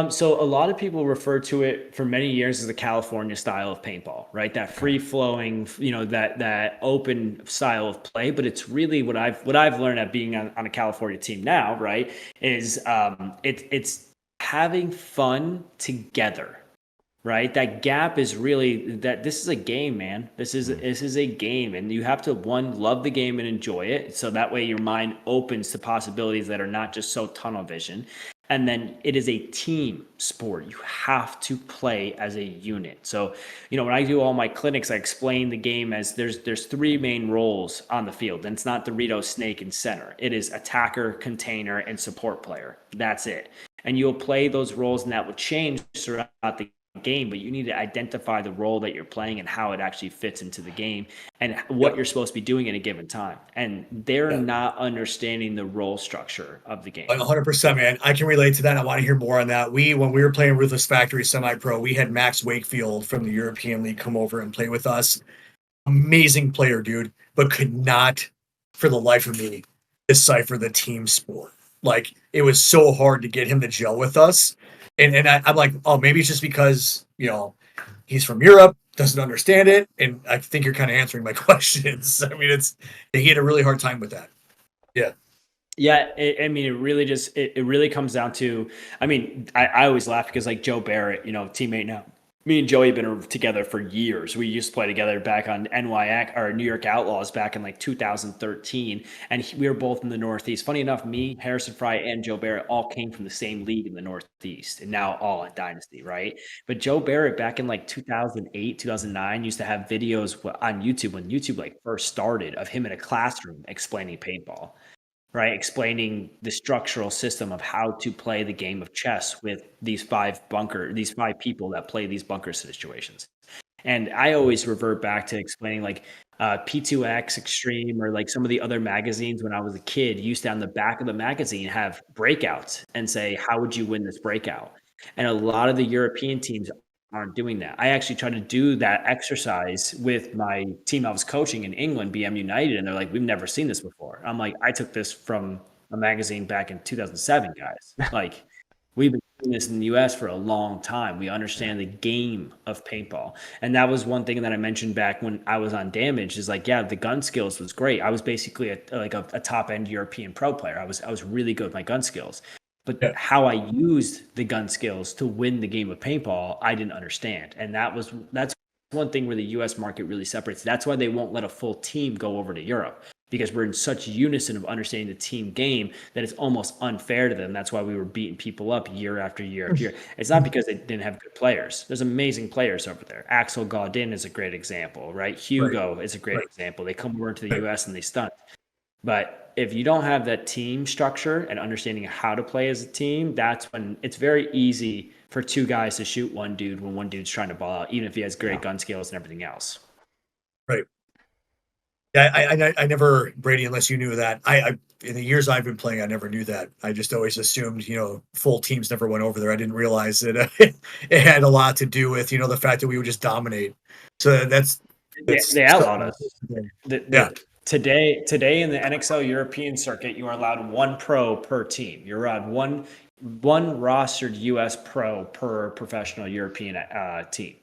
So a lot of people refer to it for many years as the California style of paintball, right? That free flowing, that open style of play. But it's really what I've learned at being on a California team now, right? Is it's having fun together, right? That gap is really that this is a game, man. This is a game, and you have to one love the game and enjoy it, so that way your mind opens to possibilities that are not just so tunnel vision. And then it is a team sport. You have to play as a unit. So, when I do all my clinics, I explain the game as there's three main roles on the field, and it's not Dorito, snake, and center. It is attacker, container, and support player. That's it. And you'll play those roles, and that will change throughout the game, but you need to identify the role that you're playing and how it actually fits into the game and what you're supposed to be doing at a given time. And they're not understanding the role structure of the game. 100%, man. I can relate to that. I want to hear more on that. When we were playing Ruthless Factory Semi-Pro, we had Max Wakefield from the European League come over and play with us. Amazing player, dude, but could not, for the life of me, decipher the team sport. Like, it was so hard to get him to gel with us. And I'm like, oh, maybe it's just because, he's from Europe, doesn't understand it. And I think you're kind of answering my questions. I mean, he had a really hard time with that. Yeah. Yeah, it really just it really comes down to. I always laugh because like Joe Barrett, teammate now. Me and Joey have been together for years. We used to play together back on NYX or New York Outlaws back in like 2013, and we were both in the Northeast. Funny enough, me, Harrison Fry, and Joe Barrett all came from the same league in the Northeast, and now all at Dynasty, right? But Joe Barrett back in like 2008, 2009 used to have videos on YouTube when YouTube like first started of him in a classroom explaining paintball. Right, explaining the structural system of how to play the game of chess with these five people that play these bunker situations. And I always revert back to explaining like P2X Extreme or like some of the other magazines when I was a kid used to on the back of the magazine have breakouts and say, how would you win this breakout? And a lot of the European teams aren't doing that. I actually tried to do that exercise with my team I was coaching in England, BM United, and they're like, we've never seen this before. I'm like, I took this from a magazine back in 2007, guys. Like, we've been doing this in the US for a long time. We understand the game of paintball. And that was one thing that I mentioned back when I was on Damage is like, yeah, the gun skills was great. I was basically a top end European pro player. I was really good with my gun skills. But how I used the gun skills to win the game of paintball, I didn't understand. And that's one thing where the US market really separates. That's why they won't let a full team go over to Europe, because we're in such unison of understanding the team game that it's almost unfair to them. That's why we were beating people up year after year after year. It's not because they didn't have good players. There's amazing players over there. Axel Gaudin is a great example, right? Hugo is a great example. They come over to the US and they stunt. But if you don't have that team structure and understanding how to play as a team, that's when it's very easy for two guys to shoot one dude when one dude's trying to ball out, even if he has great gun skills and everything else. Right. Yeah, I never, Brady, unless you knew that. I in the years I've been playing, I never knew that. I just always assumed, full teams never went over there. I didn't realize that it had a lot to do with, the fact that we would just dominate. So that's they outlawed us. Today in the NXL European circuit, you are allowed one pro per team. You're allowed one rostered US pro per professional European team.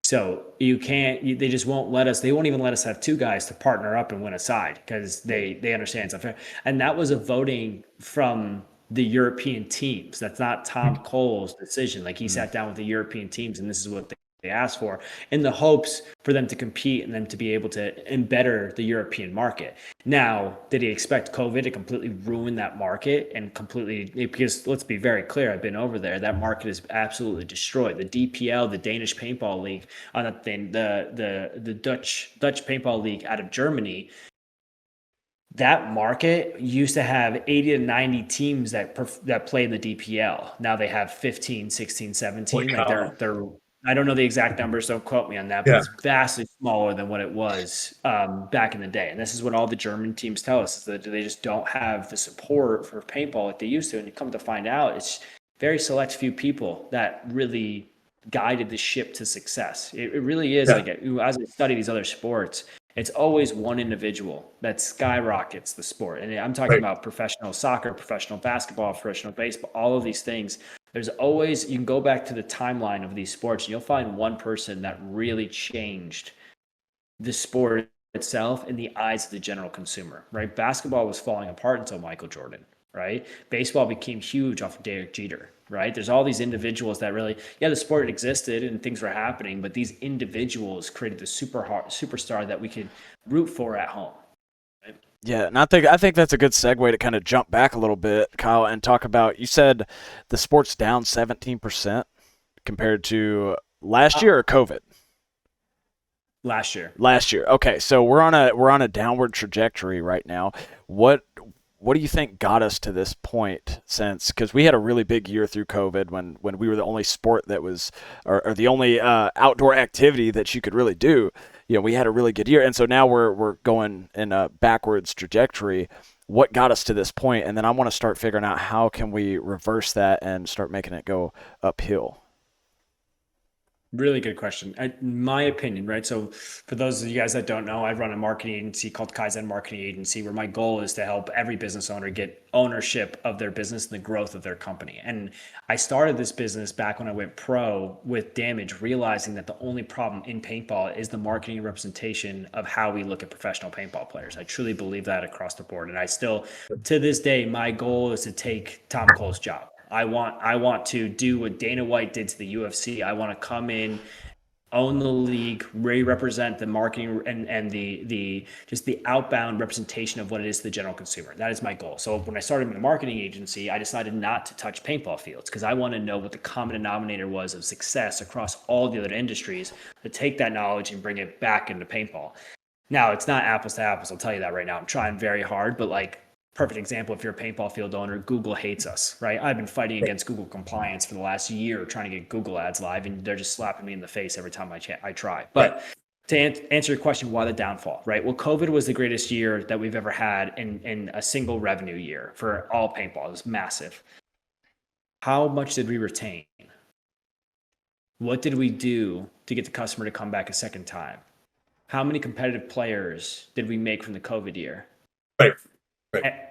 So you can't. They just won't let us. They won't even let us have two guys to partner up and win a side because they understand it's unfair. And that was a voting from the European teams. That's not Tom Cole's decision. Like, he sat down with the European teams, and this is what they asked for, in the hopes for them to compete and them to be able to better the European market. Now, did he expect COVID to completely ruin that market and completely, because let's be very clear, I've been over there, that market is absolutely destroyed. The DPL, the Danish Paintball League, the Dutch Paintball League out of Germany, that market used to have 80 to 90 teams that play in the DPL. Now they have 15, 16, 17. Like they're I don't know the exact numbers, don't quote me on that, but it's vastly smaller than what it was back in the day. And this is what all the German teams tell us, is that they just don't have the support for paintball like they used to. And you come to find out, it's very select few people that really guided the ship to success. It really is like, as I study these other sports, it's always one individual that skyrockets the sport. And I'm talking about professional soccer, professional basketball, professional baseball, all of these things. There's always, you can go back to the timeline of these sports and you'll find one person that really changed the sport itself in the eyes of the general consumer, right? Basketball was falling apart until Michael Jordan, right? Baseball became huge off of Derek Jeter, right? There's all these individuals that really, the sport existed and things were happening, but these individuals created the superstar that we could root for at home. Right? Yeah, and I think that's a good segue to kind of jump back a little bit, Kyle, and talk about, you said the sport's down 17% compared to last year or COVID? Last year. Last year. Okay, so we're on a downward trajectory right now. What do you think got us to this point? Since, because we had a really big year through COVID when we were the only sport that was, or the only outdoor activity that you could really do. We had a really good year, and so now we're going in a backwards trajectory. What got us to this point? And then I want to start figuring out how can we reverse that and start making it go uphill. Really good question. In my opinion, right? So for those of you guys that don't know, I run a marketing agency called Kaizen Marketing Agency, where my goal is to help every business owner get ownership of their business and the growth of their company. And I started this business back when I went pro with Damage, realizing that the only problem in paintball is the marketing and representation of how we look at professional paintball players. I truly believe that across the board. And I still, to this day, my goal is to take Tom Cole's job. I want to do what Dana White did to the UFC. I want to come in, own the league, really represent the marketing and the just the outbound representation of what it is to the general consumer. That is my goal. So when I started my marketing agency, I decided not to touch paintball fields because I want to know what the common denominator was of success across all the other industries, to take that knowledge and bring it back into paintball. Now, it's not apples to apples. I'll tell you that right now. I'm trying very hard, but perfect example, if you're a paintball field owner, Google hates us, right? I've been fighting against Google compliance for the last year, trying to get Google ads live, and they're just slapping me in the face every time I try. But to answer your question, why the downfall, right? Well, COVID was the greatest year that we've ever had in a single revenue year for all paintball. It was massive. How much did we retain? What did we do to get the customer to come back a second time? How many competitive players did we make from the COVID year? Right.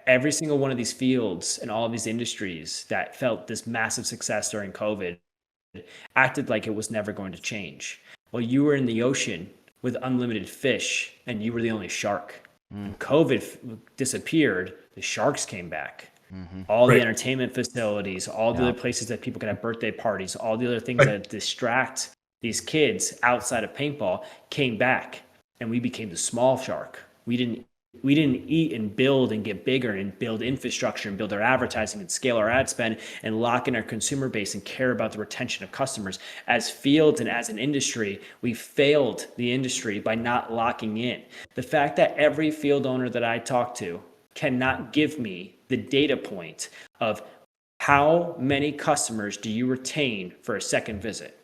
Every single one of these fields and all of these industries that felt this massive success during COVID acted like it was never going to change. Well, you were in the ocean with unlimited fish and you were the only shark. When COVID disappeared, the sharks came back. All the entertainment facilities, all the other places that people can have birthday parties, all the other things that distract these kids outside of paintball came back, and we became the small shark. We didn't eat and build and get bigger and build infrastructure and build our advertising and scale our ad spend and lock in our consumer base and care about the retention of customers. As fields and as an industry, we failed the industry by not locking in. The fact that every field owner that I talk to cannot give me the data point of how many customers do you retain for a second visit.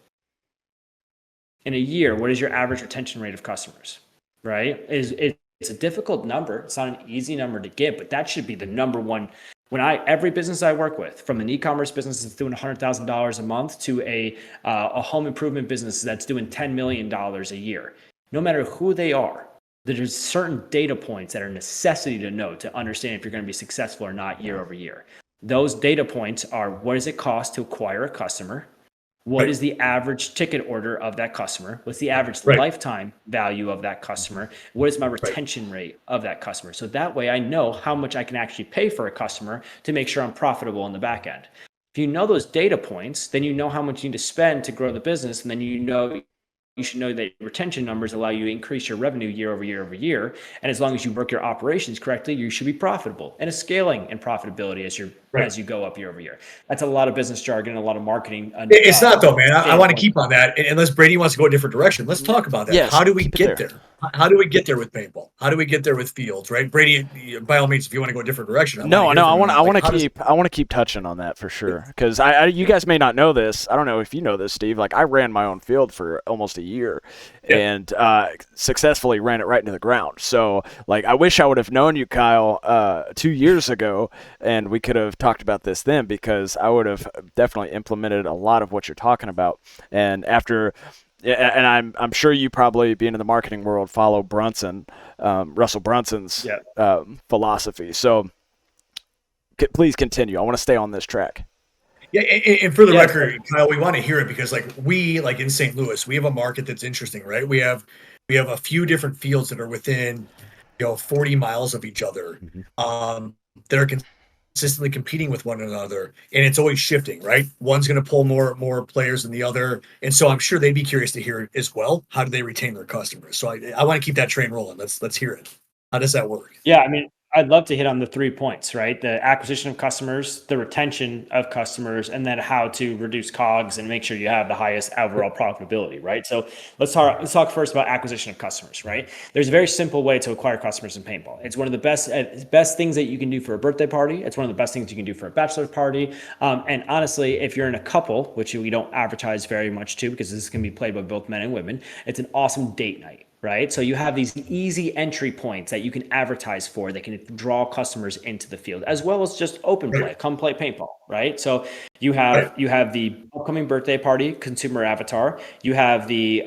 In a year, what is your average retention rate of customers, right? It's a difficult number. It's not an easy number to get, but that should be the number one. Every business I work with, from an e-commerce business that's doing $100,000 a month to a home improvement business that's doing $10 million a year, no matter who they are, there's certain data points that are a necessity to know to understand if you're going to be successful or not year over year. Those data points are: what does it cost to acquire a customer? What is the average ticket order of that customer? What's the average lifetime value of that customer? What is my retention rate of that customer? So that way I know how much I can actually pay for a customer to make sure I'm profitable on the back end. If you know those data points, then you know how much you need to spend to grow the business, and then you should know that retention numbers allow you to increase your revenue year over year over year. And as long as you work your operations correctly, you should be profitable, and a scaling in profitability as you go up year over year. That's a lot of business jargon, a lot of marketing. It's not though, man. I want to keep on that. Unless Brady wants to go a different direction, let's talk about that. Yes, how do we get there? How do we get there with paintball? How do we get there with fields? Right, Brady. By all means, if you want to go a different direction, I want to keep touching on that for sure, because you guys may not know this. I don't know if you know this, Steve. I ran my own field for almost a year, and successfully ran it right into the ground. So I wish I would have known you, Kyle, 2 years ago, and we could have talked about this then, because I would have definitely implemented a lot of what you're talking about. And I'm sure you, probably being in the marketing world, follow Russell Brunson's philosophy. So please continue. I want to stay on this track. Yeah, and for the record, Kyle, we want to hear it because we in St. Louis, we have a market that's interesting, right? We have a few different fields that are within 40 miles of each other. That are consistently competing with one another, and it's always shifting, right? One's going to pull more players than the other, and so I'm sure they'd be curious to hear as well. How do they retain their customers? So I want to keep that train rolling. Let's hear it. How does that work? Yeah, I mean, I'd love to hit on the 3 points, right? The acquisition of customers, the retention of customers, and then how to reduce COGS and make sure you have the highest overall profitability, right? So let's talk first about acquisition of customers, right? There's a very simple way to acquire customers in paintball. It's one of the best things that you can do for a birthday party. It's one of the best things you can do for a bachelor party. And honestly, if you're in a couple, which we don't advertise very much to because this can be played by both men and women, it's an awesome date night. Right. So you have these easy entry points that you can advertise for that can draw customers into the field, as well as just open play, come play paintball. Right. So you have the upcoming birthday party consumer avatar. You have the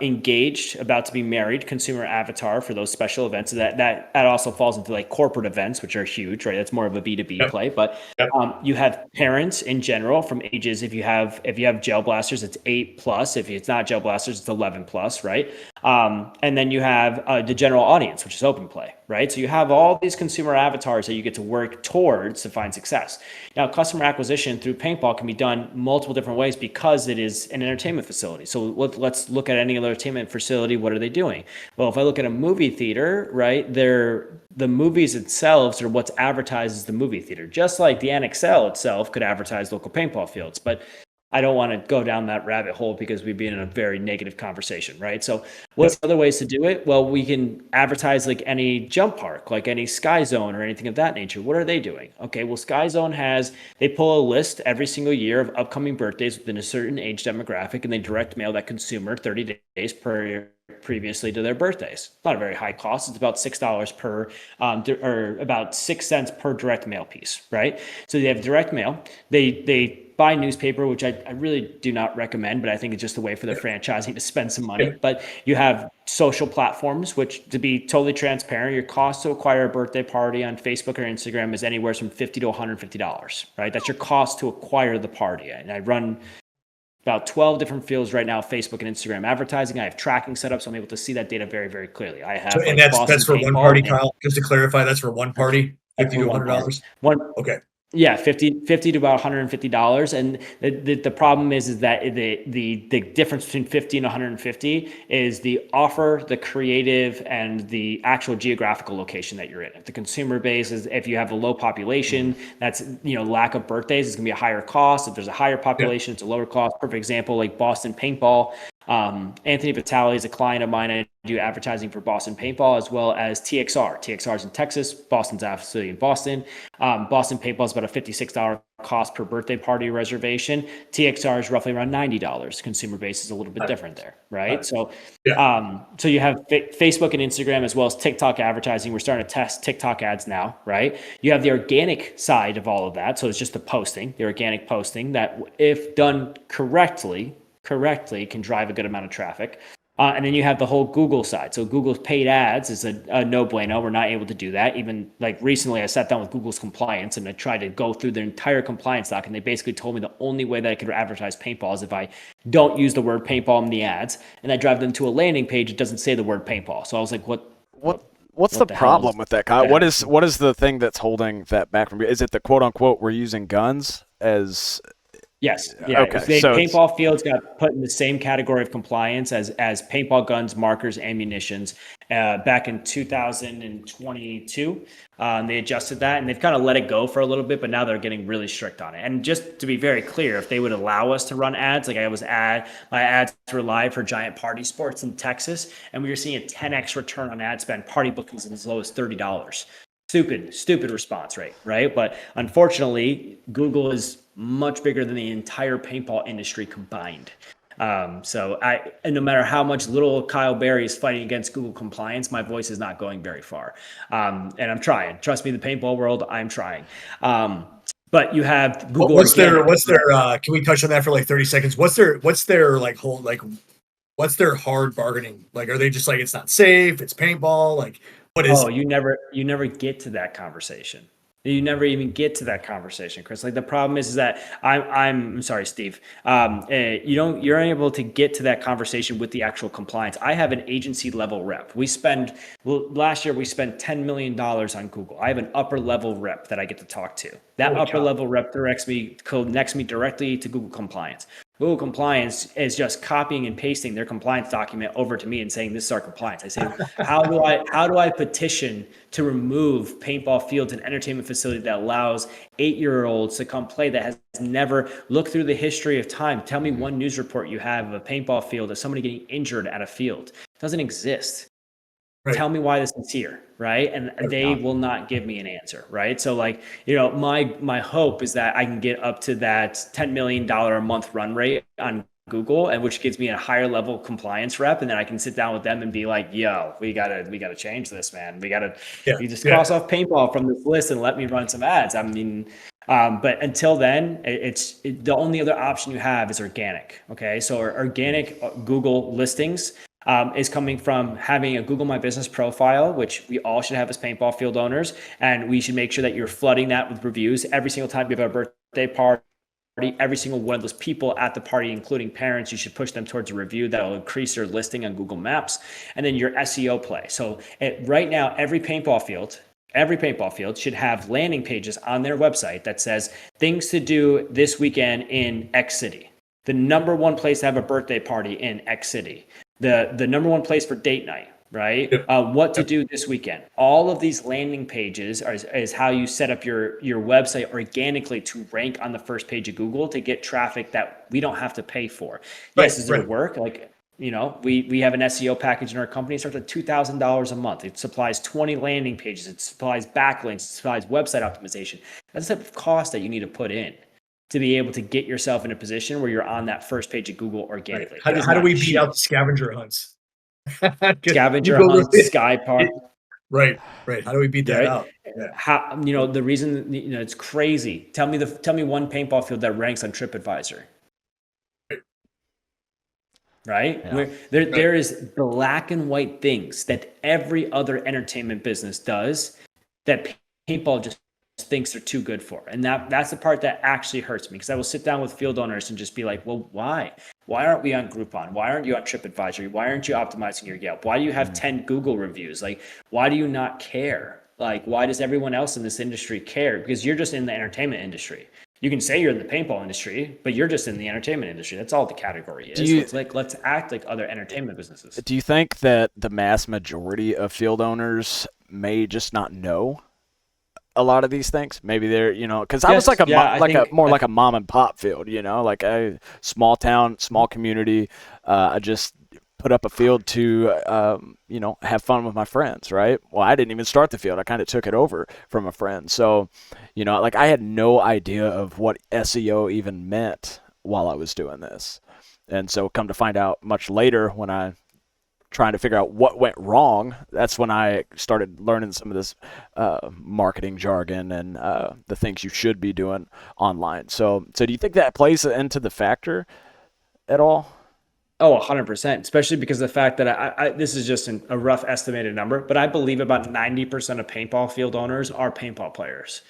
engaged, about to be married consumer avatar for those special events. That also falls into like corporate events, which are huge, right? That's more of a B2B play. But you have parents in general from ages. If you have gel blasters, it's 8+. If it's not gel blasters, it's 11+, right? And then you have the general audience, which is open play, right? So you have all these consumer avatars that you get to work towards to find success. Now, customer acquisition through paintball can be done multiple different ways because it is an entertainment facility. So let's look at any entertainment facility. What are they doing? Well, if I look at a movie theater, right, the movies themselves are what's advertised as the movie theater, just like the NXL itself could advertise local paintball fields. But I don't want to go down that rabbit hole because we'd be in a very negative conversation, right? So what's other ways to do it? Well, we can advertise like any jump park, like any Sky Zone or anything of that nature. What are they doing? Okay, well, Sky Zone they pull a list every single year of upcoming birthdays within a certain age demographic, and they direct mail that consumer 30 days previously to their birthdays. It's not a very high cost. It's about $6 per, or about 6 cents per direct mail piece, right? So they have direct mail. They buy newspaper, which I really do not recommend, but I think it's just a way for the franchising to spend some money. But you have social platforms, which, to be totally transparent, your cost to acquire a birthday party on Facebook or Instagram is anywhere from $50 to $150, right? That's your cost to acquire the party. And I run about 12 different fields right now, Facebook and Instagram advertising. I have tracking set up, so I'm able to see that data very, very clearly. I have And that's for one party, Kyle. Just to clarify, that's for one party, $50 to $100. Okay. Yeah, 50 to about $150. And the problem is that the difference between 50 and 150 is the offer, the creative, and the actual geographical location that you're in. If the consumer base is, if you have a low population, that's, lack of birthdays, it's gonna be a higher cost. If there's a higher population, it's a lower cost. Perfect example, like Boston Paintball. Anthony Vitale is a client of mine. I do advertising for Boston Paintball as well as TXR. TXR is in Texas. Boston's absolutely in Boston. Boston Paintball is about a $56 cost per birthday party reservation. TXR is roughly around $90. Consumer base is a little bit different there, right? So, so you have Facebook and Instagram as well as TikTok advertising. We're starting to test TikTok ads now, right? You have the organic side of all of that. So it's just the organic posting that, if done correctly, can drive a good amount of traffic. And then you have the whole Google side. So Google's paid ads is a no-bueno. We're not able to do that. Even like recently, I sat down with Google's compliance and I tried to go through their entire compliance doc, and they basically told me the only way that I could advertise paintball is if I don't use the word paintball in the ads, and I drive them to a landing page. It doesn't say the word paintball. So I was like, What's the problem with that, Kyle? What is the thing that's holding that back from you? Is it the quote unquote we're using guns as? Yes. Yeah. Okay. So paintball fields got put in the same category of compliance as paintball guns, markers, ammunitions. Back in 2022, they adjusted that, and they've kind of let it go for a little bit, but now they're getting really strict on it. And just to be very clear, if they would allow us to run ads, like my ads were live for Giant Party Sports in Texas, and we were seeing a 10x return on ad spend, party bookings as low as $30. Stupid response rate, right? But unfortunately, Google is much bigger than the entire paintball industry combined. So no matter how much little Kyle Berry is fighting against Google compliance, my voice is not going very far. And I'm trying. Trust me, the paintball world, I'm trying. But you have Google. What's their? Can we touch on that for like 30 seconds? What's their like whole like? What's their hard bargaining? Like, are they just like, it's not safe, it's paintball? Like, what is? Oh, you never get to that conversation. You never even get to that conversation, Chris. Like the problem is that I'm sorry, Steve. You're unable to get to that conversation with the actual compliance. I have an agency level rep. Last year we spent $10 million on Google. I have an upper level rep that I get to talk to. That Holy upper cow. level rep connects me directly to Google Compliance. Google Compliance is just copying and pasting their compliance document over to me and saying, this is our compliance. I say, how do I petition to remove paintball fields and entertainment facility that allows 8-year-olds to come play that has never looked through the history of time? Tell me one news report you have of a paintball field of somebody getting injured at a field. It doesn't exist. Right. Tell me why this is here, right? And they will not give me an answer, right? So like, my hope is that I can get up to that $10 million a month run rate on Google, and which gives me a higher level compliance rep, and then I can sit down with them and be like, yo, we gotta change this, man. You just cross off paintball from this list and let me run some ads. I mean, but until then, the only other option you have is organic. Okay, so organic Google listings is coming from having a Google My Business profile, which we all should have as paintball field owners. And we should make sure that you're flooding that with reviews every single time you have a birthday party. Every single one of those people at the party, including parents, you should push them towards a review that will increase their listing on Google Maps. And then your SEO play. So right now, every paintball field should have landing pages on their website that says things to do this weekend in X city. The number one place to have a birthday party in X city. The number one place for date night, right? What to do this weekend. All of these landing pages is how you set up your website organically to rank on the first page of Google to get traffic that we don't have to pay for. Yes, does it work? Like, we have an SEO package in our company. It starts at $2,000 a month. It supplies 20 landing pages. It supplies backlinks. It supplies website optimization. That's the type of cost that you need to put in to be able to get yourself in a position where you're on that first page of Google organically. Right. How do we beat out scavenger hunts? Scavenger hunts, Sky Park. Right. How do we beat that out? Yeah. How, the reason, it's crazy. Tell me one paintball field that ranks on TripAdvisor. Right? Yeah. Where there is black and white things that every other entertainment business does that paintball just thinks they're too good for. And that's the part that actually hurts me, because I will sit down with field owners and just be like, well, why aren't we on Groupon? Why aren't you on TripAdvisor? Why aren't you optimizing your Yelp? Why do you have 10 Google reviews? Like, why do you not care? Like, why does everyone else in this industry care? Because you're just in the entertainment industry. You can say you're in the paintball industry, but you're just in the entertainment industry. That's all the category is. Let's act like other entertainment businesses. Do you think that the mass majority of field owners may just not know a lot of these things? Maybe they're, because I was like a mom and pop field, like a small town, small community. I just put up a field to, have fun with my friends, right? Well, I didn't even start the field. I kind of took it over from a friend. So, I had no idea of what SEO even meant while I was doing this. And so come to find out much later when I trying to figure out what went wrong, that's when I started learning some of this marketing jargon and the things you should be doing online. So do you think that plays into the factor at all? Oh, 100%, especially because of the fact that I this is just a rough estimated number, but I believe about 90% of paintball field owners are paintball players.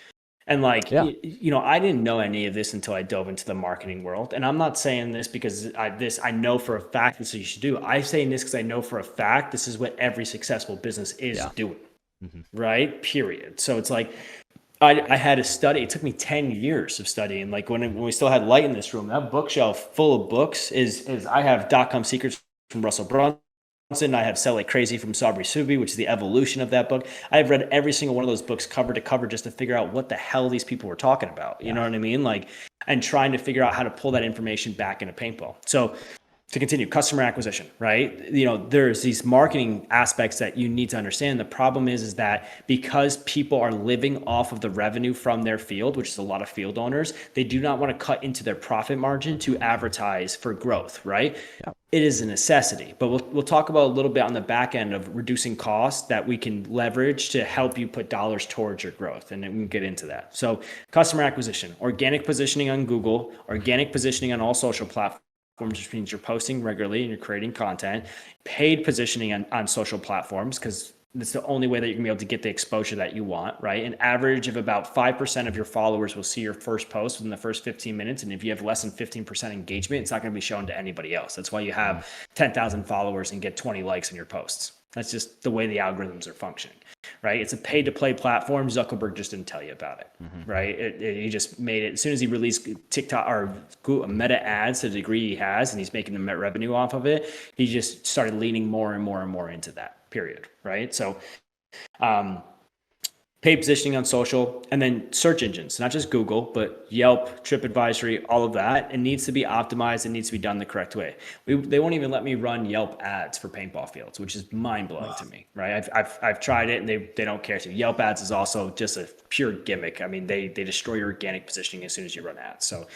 And I didn't know any of this until I dove into the marketing world. And I'm not saying this because I know for a fact this is what you should do. I'm saying this because I know for a fact this is what every successful business is doing, right? Period. So it's like I had to study. It took me 10 years of studying. Like when we still had light in this room, that bookshelf full of books is I have .com Secrets from Russell Brunson. I have Sell Like Crazy from Sabri Subi, which is the evolution of that book. I've read every single one of those books cover to cover just to figure out what the hell these people were talking about. You know what I mean? And trying to figure out how to pull that information back into paintball. So to continue, customer acquisition, right? There's these marketing aspects that you need to understand. The problem is that because people are living off of the revenue from their field, which is a lot of field owners, they do not want to cut into their profit margin to advertise for growth, right? Yeah. It is a necessity, but we'll talk about a little bit on the back end of reducing costs that we can leverage to help you put dollars towards your growth, and then we can get into that. So customer acquisition, organic positioning on Google, organic positioning on all social platforms, which means you're posting regularly and you're creating content, paid positioning on social platforms, because That's the only way that you're gonna be able to get the exposure that you want, right? An average of about 5% of your followers will see your first post within the first 15 minutes. And if you have less than 15% engagement, it's not gonna be shown to anybody else. That's why you have 10,000 followers and get 20 likes on your posts. That's just the way the algorithms are functioning, right? It's a pay to play platform. Zuckerberg just didn't tell you about it, right? He just made it as soon as he released TikTok or Google Meta ads to the degree he has, and he's making the revenue off of it. He just started leaning more and more and more into that period, right? So, paid positioning on social, and then search engines, not just Google, but Yelp, TripAdvisory, all of that. It needs to be optimized. It needs to be done the correct way. They won't even let me run Yelp ads for paintball fields, which is mind blowing to me, right? I've tried it and they don't care to. Yelp ads is also just a pure gimmick. I mean, they destroy your organic positioning as soon as you run ads. So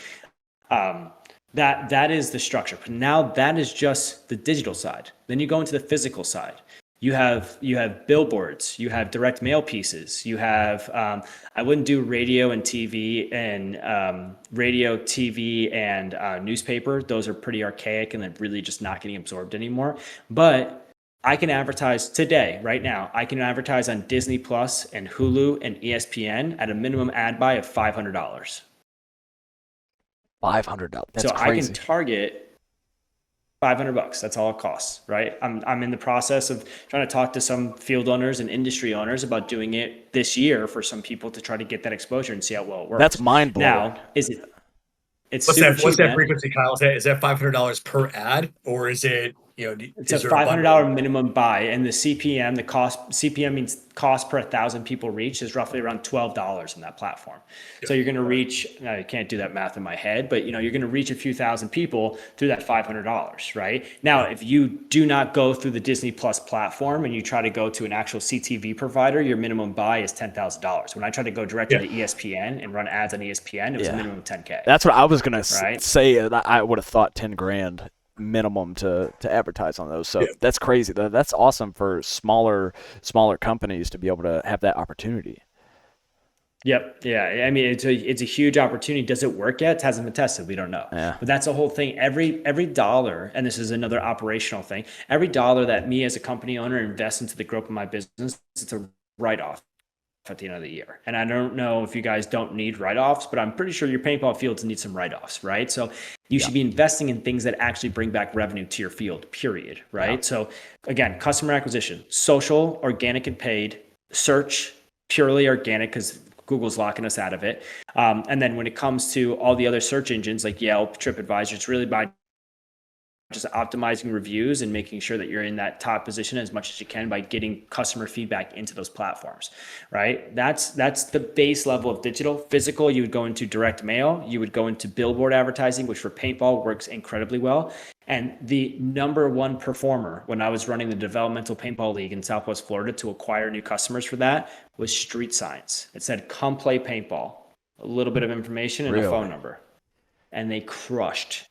that is the structure. But now that is just the digital side. Then you go into the physical side. You have billboards, you have direct mail pieces, you have, I wouldn't do radio, TV, and newspaper. Those are pretty archaic and they're really just not getting absorbed anymore. But I can advertise today, right now, I can advertise on Disney Plus and Hulu and ESPN at a minimum ad buy of $500. $500. That's so crazy. I can target $500. That's all it costs, right? I'm in the process of trying to talk to some field owners and industry owners about doing it this year for some people to try to get that exposure and see how well it works. That's mind blowing. Now, is it? It's what's super that? What's cheap, that man. frequency, Kyle? Is that $500 per ad, or is it It's a $500 minimum buy, and the CPM, CPM means cost per 1,000 people reached, is roughly around $12 in that platform. Yeah. So you're going to reach, I can't do that math in my head, but you're going to reach a few thousand people through that $500, right? Now, if you do not go through the Disney Plus platform and you try to go to an actual CTV provider, your minimum buy is $10,000. When I tried to go direct to the ESPN and run ads on ESPN, it was a minimum of $10K. That's what I was going to say. I would have thought 10 grand minimum to advertise on those. So that's crazy. That's awesome for smaller companies to be able to have that opportunity. Yep. Yeah. I mean, it's a huge opportunity. Does it work yet? It hasn't been tested. We don't know. Yeah. But that's the whole thing. Every dollar, and this is another operational thing, every dollar that me as a company owner invest into the growth of my business, it's a write-off at the end of the year. And I don't know if you guys don't need write-offs, but I'm pretty sure your paintball fields need some write-offs, right? So you should be investing in things that actually bring back revenue to your field, period, right? Yeah. So again, customer acquisition, social, organic and paid, search, purely organic because Google's locking us out of it. And then when it comes to all the other search engines like Yelp, TripAdvisor, it's really by just optimizing reviews and making sure that you're in that top position as much as you can by getting customer feedback into those platforms, right? That's the base level of digital. Physical, you would go into direct mail, you would go into billboard advertising, which for paintball works incredibly well. And the number one performer when I was running the developmental paintball league in Southwest Florida to acquire new customers for that was street signs. It said, "Come play paintball," a little bit of information and a phone number. And they crushed,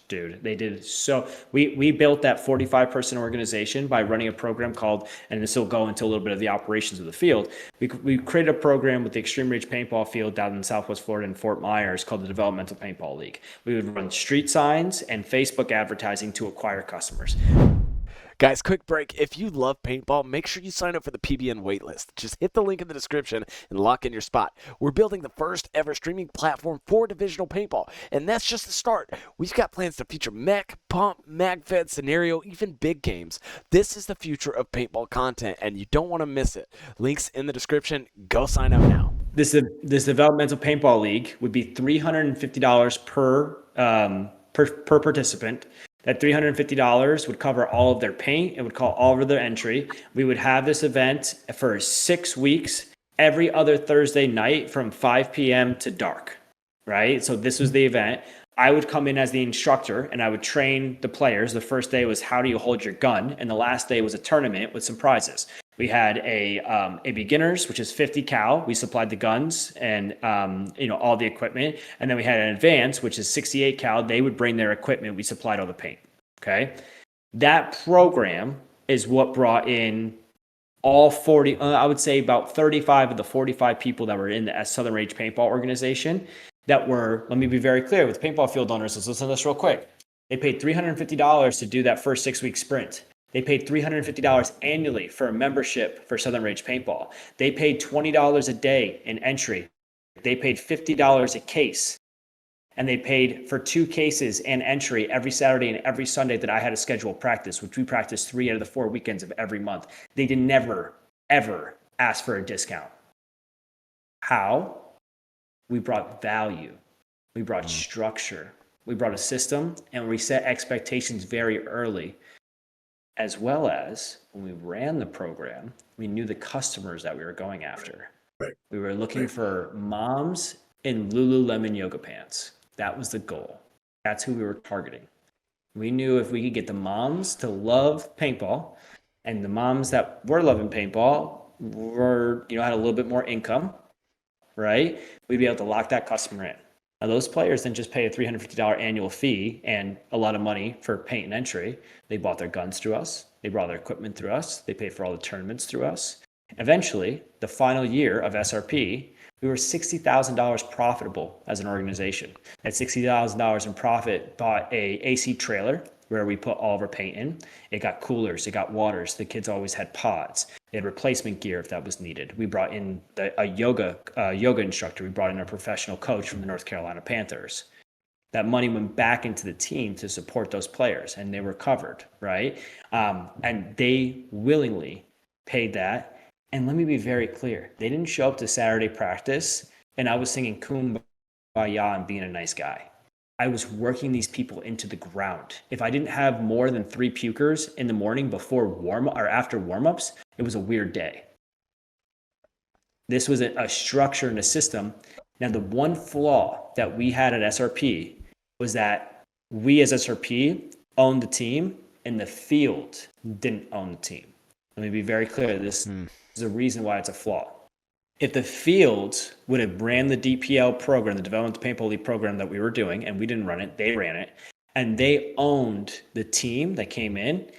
dude. They did. So we built that 45-person organization by running a program called, and this will go into a little bit of the operations of the field. We created a program with the Extreme Reach Paintball Field down in Southwest Florida in Fort Myers called the Developmental Paintball League. We would run street signs and Facebook advertising to acquire customers. Guys, quick break. If you love paintball, make sure you sign up for the PBN waitlist. Just hit the link in the description and lock in your spot. We're building the first ever streaming platform for divisional paintball, and that's just the start. We've got plans to feature mech, pump, magfed, scenario, even big games. This is the future of paintball content, and you don't want to miss it. Links in the description. Go sign up now. This developmental paintball league would be $350 per participant. That $350 would cover all of their paint. It would cover all of their entry. We would have this event for 6 weeks, every other Thursday night from 5 p.m. to dark, right? So this was the event. I would come in as the instructor and I would train the players. The first day was how do you hold your gun? And the last day was a tournament with some prizes. We had a beginners, which is 50 cal. We supplied the guns and all the equipment. And then we had an advanced, which is 68 cal. They would bring their equipment. We supplied all the paint. Okay. That program is what brought in all 40, I would say about 35 of the 45 people that were in the Southern Rage Paintball organization that were, let me be very clear with paintball field owners. Let's listen to this real quick. They paid $350 to do that first 6-week sprint. They paid $350 annually for a membership for Southern Range Paintball. They paid $20 a day in entry. They paid $50 a case. And they paid for 2 cases and entry every Saturday and every Sunday that I had a scheduled practice, which we practiced 3 out of the 4 weekends of every month. They did never, ever ask for a discount. How? We brought value. We brought structure. We brought a system, and we set expectations very early. As well as when we ran the program, we knew the customers that we were going after. Right. We were looking for moms in Lululemon yoga pants. That was the goal. That's who we were targeting. We knew if we could get the moms to love paintball, and the moms that were loving paintball were, had a little bit more income, right? We'd be able to lock that customer in. Now, those players didn't just pay a $350 annual fee and a lot of money for paint and entry. They bought their guns through us. They brought their equipment through us. They paid for all the tournaments through us. Eventually, the final year of SRP, we were $60,000 profitable as an organization. That $60,000 in profit bought a AC trailer where we put all of our paint in. It got coolers, it got waters. The kids always had pods. They had replacement gear if that was needed. We brought in a yoga instructor. We brought in a professional coach from the North Carolina Panthers. That money went back into the team to support those players, and they were covered, right? And they willingly paid that. And let me be very clear. They didn't show up to Saturday practice, and I was singing Kumbaya and being a nice guy. I was working these people into the ground. If I didn't have more than 3 pukers in the morning before after warm-ups, it was a weird day. This was a structure and a system. Now, the one flaw that we had at SRP was that we as SRP owned the team, and the field didn't own the team. Let me be very clear. This is a reason why it's a flaw. If the field would have ran the DPL program, the Development Paintball League program that we were doing, and we didn't run it, they ran it, and they owned the team that came in,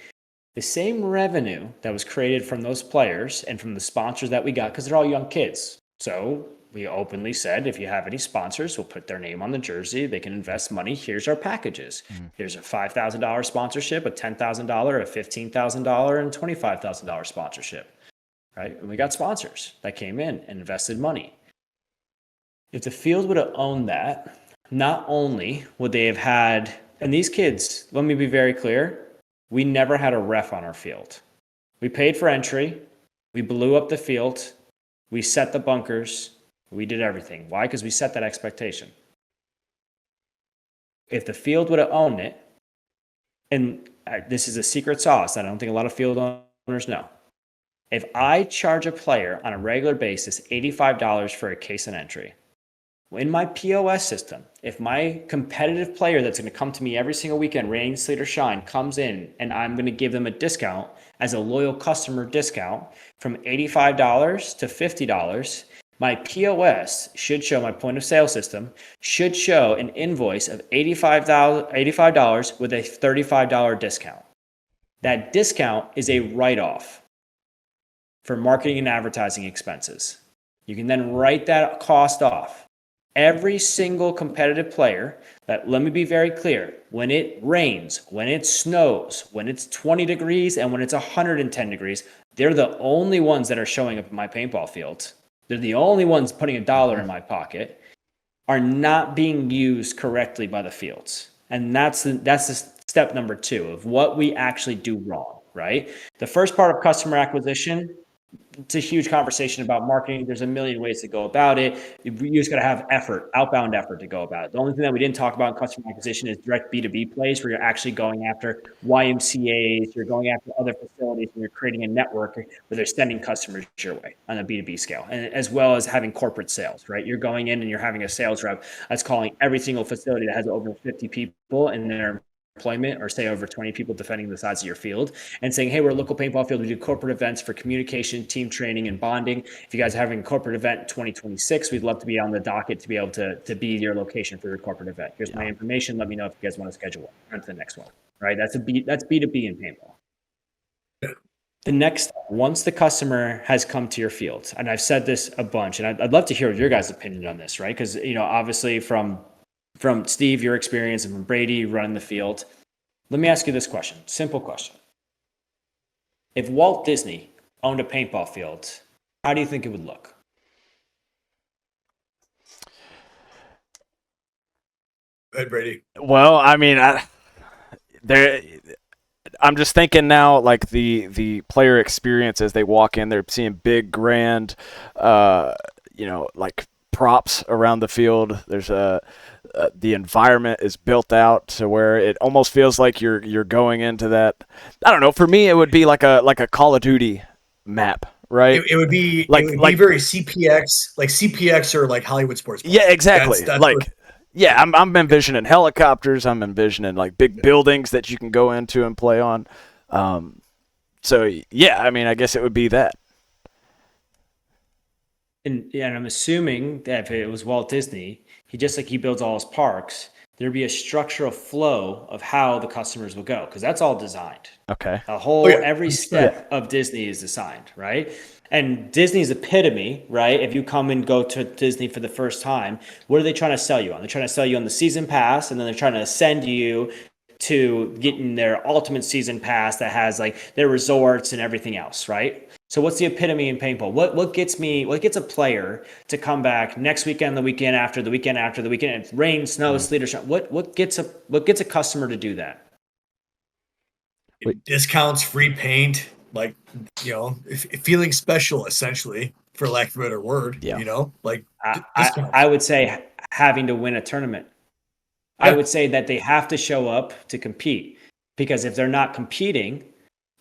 the same revenue that was created from those players and from the sponsors that we got, because they're all young kids. So we openly said, if you have any sponsors, we'll put their name on the jersey. They can invest money. Here's our packages. Here's a $5,000 sponsorship, a $10,000, a $15,000, and $25,000 sponsorship. Right? And we got sponsors that came in and invested money. If the field would have owned that, not only would they have had, and these kids, let me be very clear, we never had a ref on our field. We paid for entry. We blew up the field. We set the bunkers. We did everything. Why? Because we set that expectation. If the field would have owned it, and this is a secret sauce that I don't think a lot of field owners know. If I charge a player on a regular basis $85 for a case and entry, in my POS system, if my competitive player that's going to come to me every single weekend, rain, sleet, or shine, comes in and I'm going to give them a discount as a loyal customer discount from $85 to $50, my POS should show, my point of sale system should show an invoice of $85 with a $35 discount. That discount is a write-off for marketing and advertising expenses. You can then write that cost off. Every single competitive player, that, let me be very clear, when it rains, when it snows, when it's 20 degrees, and when it's 110 degrees, they're the only ones that are showing up at my paintball field. They're the only ones putting $1 in my pocket, are not being used correctly by the fields. And that's the step number 2 of what we actually do wrong, right? The first part of customer acquisition, it's a huge conversation about marketing. There's a million ways to go about it. You just got to have effort, outbound effort to go about it. The only thing that we didn't talk about in customer acquisition is direct B2B plays, where you're actually going after YMCAs, you're going after other facilities, and you're creating a network where they're sending customers your way on a B2B scale, and as well as having corporate sales, right? You're going in and you're having a sales rep that's calling every single facility that has over 50 people in their employment, or say over 20 people defending the size of your field, and saying, hey, we're a local paintball field. We do corporate events for communication, team training, and bonding. If you guys are having a corporate event in 2026, we'd love to be on the docket to be able to be your location for your corporate event. Here's my information. Let me know if you guys want to schedule one. On to the next one, right? That's B2B in paintball. The next, once the customer has come to your field, and I've said this a bunch, and I'd love to hear your guys' opinion on this, right? Because, obviously from Steve, your experience, and from Brady running the field, let me ask you this question, simple question. If Walt Disney owned a paintball field, how do you think it would look? Go ahead, Brady. Well, I mean, there. I'm just thinking now, like the player experience as they walk in, they're seeing big, grand, like props around the field. There's the environment is built out to where it almost feels like you're going into that. I don't know. For me, it would be like a Call of Duty map, right? It would be very CPX, like CPX or like Hollywood Sports Park. Yeah, exactly. That's like. Yeah, I'm envisioning helicopters. I'm envisioning like big buildings that you can go into and play on. So yeah, I mean, I guess it would be that. And I'm assuming that if it was Walt Disney, he builds all his parks, there'd be a structural flow of how the customers will go, because that's all designed. Okay. Every step of Disney is designed, right? And Disney's epitome, right? If you come and go to Disney for the first time, what are they trying to sell you on? They're trying to sell you on the season pass, and then they're trying to send you to getting their ultimate season pass that has like their resorts and everything else, right? So what's the epitome in paintball? What gets a player to come back next weekend, the weekend after, the weekend after, the weekend, rain, snow, sleet, or shine? What gets a customer to do that? Discounts, free paint, like, feeling special, essentially, for lack of a better word. Yeah. I would say having to win a tournament. Yeah. I would say that they have to show up to compete, because if they're not competing,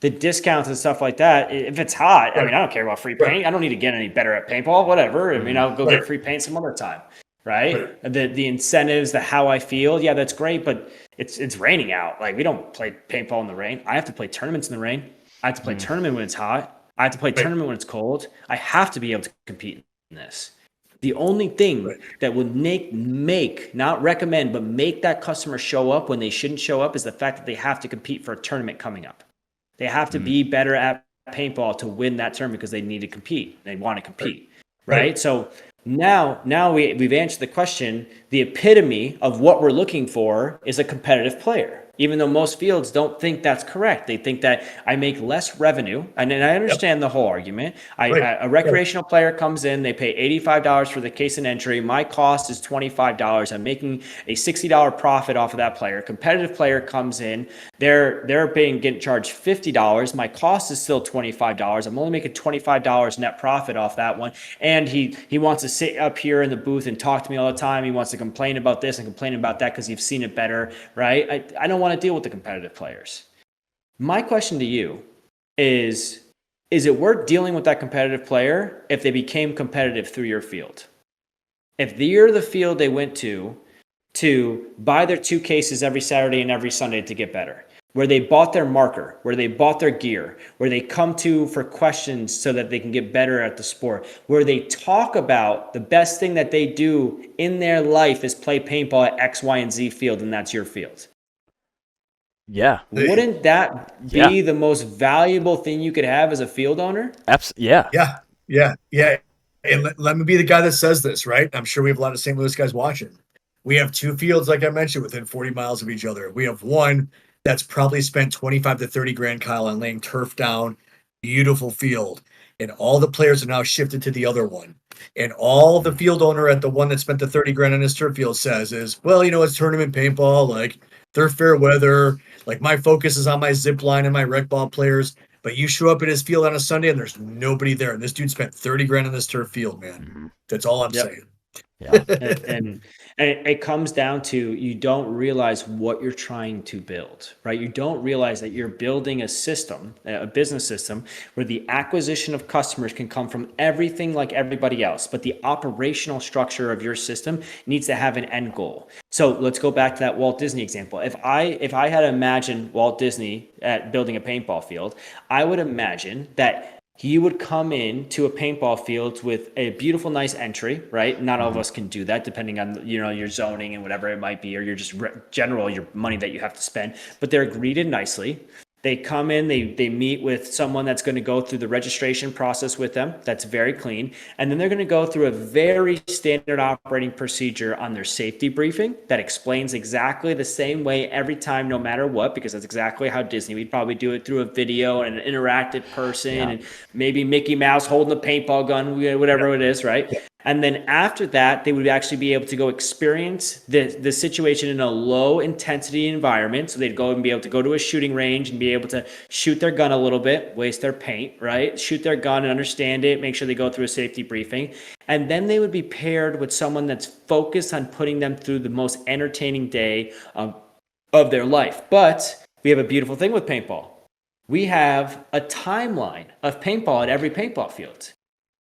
the discounts and stuff like that, if it's hot, I mean, I don't care about free paint. I don't need to get any better at paintball, whatever. I mean, I'll go get free paint some other time, right? The incentives, the how I feel, yeah, that's great, but it's raining out. Like, we don't play paintball in the rain. I have to play tournaments in the rain. I have to play tournament when it's hot. I have to play tournament when it's cold. I have to be able to compete in this. The only thing that would make, not recommend, but make that customer show up when they shouldn't show up is the fact that they have to compete for a tournament coming up. They have to be better at paintball to win that tournament because they need to compete. They want to compete, right? So now we've answered the question. The epitome of what we're looking for is a competitive player, even though most fields don't think that's correct. They think that I make less revenue. And I understand the whole argument. A recreational player comes in, they pay $85 for the case and entry. My cost is $25. I'm making a $60 profit off of that player. Competitive player comes in, they're getting charged $50. My cost is still $25. I'm only making $25 net profit off that one. And he wants to sit up here in the booth and talk to me all the time. He wants to complain about this and complain about that because you've seen it better, right? I don't want to deal with the competitive players. My question to you is it worth dealing with that competitive player if they became competitive through your field? If you're the field they went to buy their 2 cases every Saturday and every Sunday to get better, where they bought their marker, where they bought their gear, where they come to for questions so that they can get better at the sport, where they talk about the best thing that they do in their life is play paintball at X, Y, and Z field, and that's your field. Yeah. Wouldn't that be the most valuable thing you could have as a field owner? Yeah. And let me be the guy that says this, right? I'm sure we have a lot of St. Louis guys watching. We have 2 fields, like I mentioned, within 40 miles of each other. We have one that's probably spent 25 to 30 grand, Kyle, on laying turf down, beautiful field. And all the players are now shifted to the other one. And all the field owner at the one that spent the 30 grand on his turf field says is, well, it's tournament paintball, like they're fair weather. Like, my focus is on my zip line and my rec ball players. But you show up at his field on a Sunday and there's nobody there. And this dude spent 30 grand on this turf field, man. That's all I'm saying. Yeah. and it comes down to, you don't realize what you're trying to build, right? You don't realize that you're building a system, a business system, where the acquisition of customers can come from everything like everybody else. But the operational structure of your system needs to have an end goal. So let's go back to that Walt Disney example. If I had imagined Walt Disney at building a paintball field, I would imagine that he would come in to a paintball field with a beautiful, nice entry, right? Not all of us can do that, depending on, your zoning and whatever it might be, or your money that you have to spend. But they're greeted nicely. They come in, they meet with someone that's going to go through the registration process with them. That's very clean. And then they're going to go through a very standard operating procedure on their safety briefing that explains exactly the same way every time, no matter what, because that's exactly how Disney, we'd probably do it through a video and an interactive person and maybe Mickey Mouse holding a paintball gun, whatever it is, right? And then after that, they would actually be able to go experience the situation in a low intensity environment. So they'd go and be able to go to a shooting range and be able to shoot their gun a little bit, waste their paint, right? Shoot their gun and understand it, make sure they go through a safety briefing. And then they would be paired with someone that's focused on putting them through the most entertaining day of their life. But we have a beautiful thing with paintball. We have a timeline of paintball at every paintball field.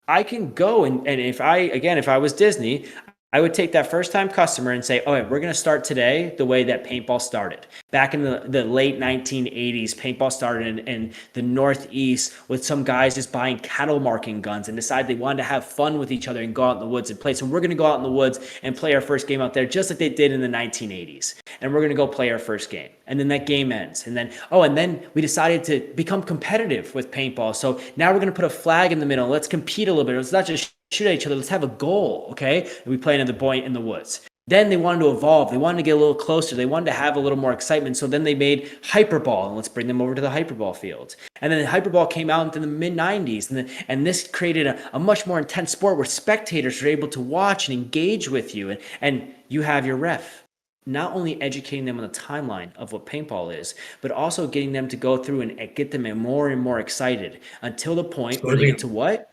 I can go and if I was Disney, I would take that first time customer and say, all right, we're going to start today the way that paintball started. Back in the late 1980s, paintball started in the Northeast with some guys just buying cattle marking guns and decided they wanted to have fun with each other and go out in the woods and play. So we're going to go out in the woods and play our first game out there just like they did in the 1980s. And we're going to go play our first game. And then that game ends. And then we decided to become competitive with paintball. So now we're going to put a flag in the middle. Let's compete a little bit. Let's not just shoot at each other. Let's have a goal, okay? And we play another point in the woods. Then they wanted to evolve. They wanted to get a little closer. They wanted to have a little more excitement. So then they made Hyperball, and let's bring them over to the Hyperball field. And then the Hyperball came out into the mid-90s, and this created a much more intense sport where spectators are able to watch and engage with you, and you have your ref. Not only educating them on the timeline of what paintball is, but also getting them to go through and get them more and more excited until the point where they get to what?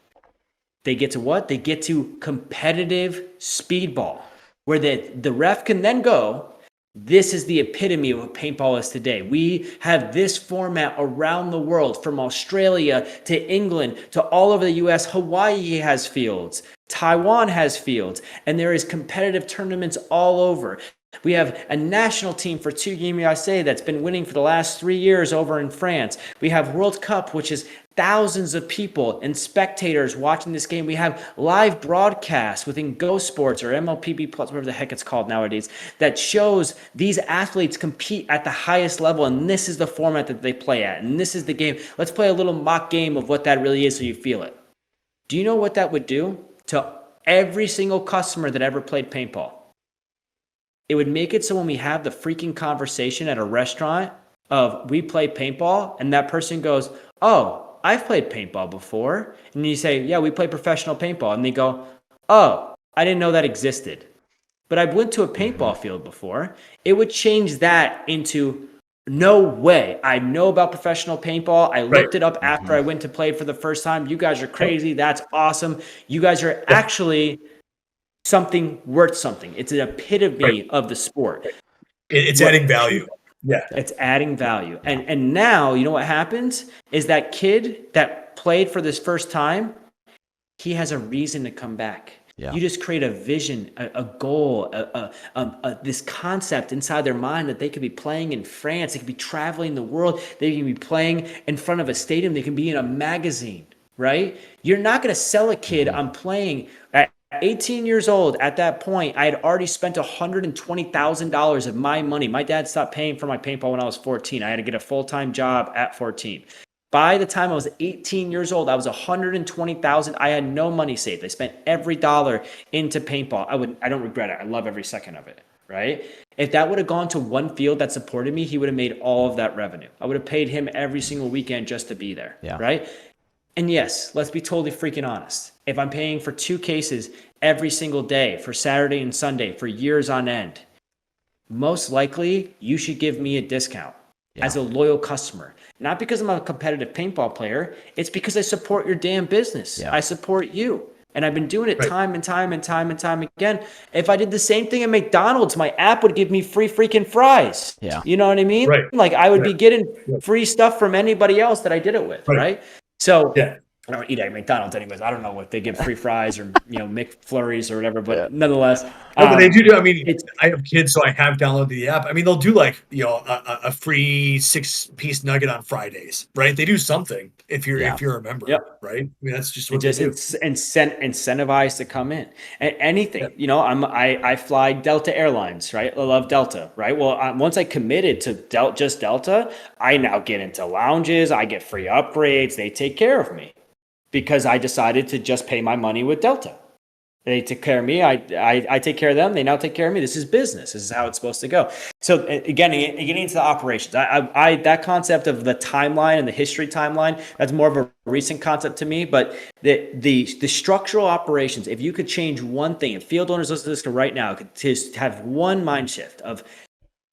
They get to competitive speedball, where the ref can then go, this is the epitome of what paintball is today. We have this format around the world, from Australia to England to all over the US. Hawaii has fields. Taiwan has fields. And there is competitive tournaments all over. We have a national team for Team USA that's been winning for the last 3 years over in France. We have World Cup, which is thousands of people and spectators watching this game. We have live broadcasts within Go Sports or MLPB Plus, whatever the heck it's called nowadays, that shows these athletes compete at the highest level, and this is the format that they play at, and this is the game. Let's play a little mock game of what that really is so you feel it. Do you know what that would do to every single customer that ever played paintball? It would make it so when we have the freaking conversation at a restaurant of we play paintball, and that person goes, oh, I've played paintball before. And you say, yeah, we play professional paintball. And they go, oh, I didn't know that existed. But I went to a paintball field before. It would change that into, no way. I know about professional paintball. I looked it up after I went to play for the first time. You guys are crazy. That's awesome. You guys are actually something worth something. It's an epitome of the sport. It's adding value. Yeah. It's adding value. And now, you know what happens is that kid that played for this first time, he has a reason to come back. Yeah. You just create a vision, a goal, this concept inside their mind that they could be playing in France. They could be traveling the world. They can be playing in front of a stadium. They can be in a magazine, right? You're not going to sell a kid on playing at 18 years old. At that point, I had already spent $120,000 of my money. My dad stopped paying for my paintball when I was 14. I had to get a full-time job at 14. By the time I was 18 years old, I was $120,000. I had no money saved. I spent every dollar into paintball. I don't regret it. I love every second of it, right? If that would have gone to one field that supported me, he would have made all of that revenue. I would have paid him every single weekend just to be there, right? And yes, let's be totally freaking honest. If I'm paying for 2 cases every single day for Saturday and Sunday for years on end, most likely you should give me a discount as a loyal customer. Not because I'm a competitive paintball player. It's because I support your damn business. I support you. And I've been doing it time and time and time and time again. If I did the same thing at McDonald's, my app would give me free freaking fries. You know what I mean? Like I would be getting free stuff from anybody else that I did it with, right? So I don't eat at McDonald's anyways. I don't know what they give free fries or McFlurries or whatever, but nonetheless, No, but they do. I mean, it's I have kids, so I have downloaded the app. I mean, they'll do like a free 6-piece nugget on Fridays, right? They do something Yeah. if you're a member, yep. right? I mean, that's just And what they just do. incentivized to come in. And Yeah. anything, I fly Delta Airlines, right? I love Delta, right? Well, once I committed to just Delta, I now get into lounges, I get free upgrades, they take care of me because I decided to just pay my money with Delta. They take care of me. I take care of them. They now take care of me. This is business. This is how it's supposed to go. So again, getting into the operations, I that concept of the timeline and the history timeline, that's more of a recent concept to me. But the structural operations, if you could change one thing, if field owners listen to this right now, could just have one mind shift of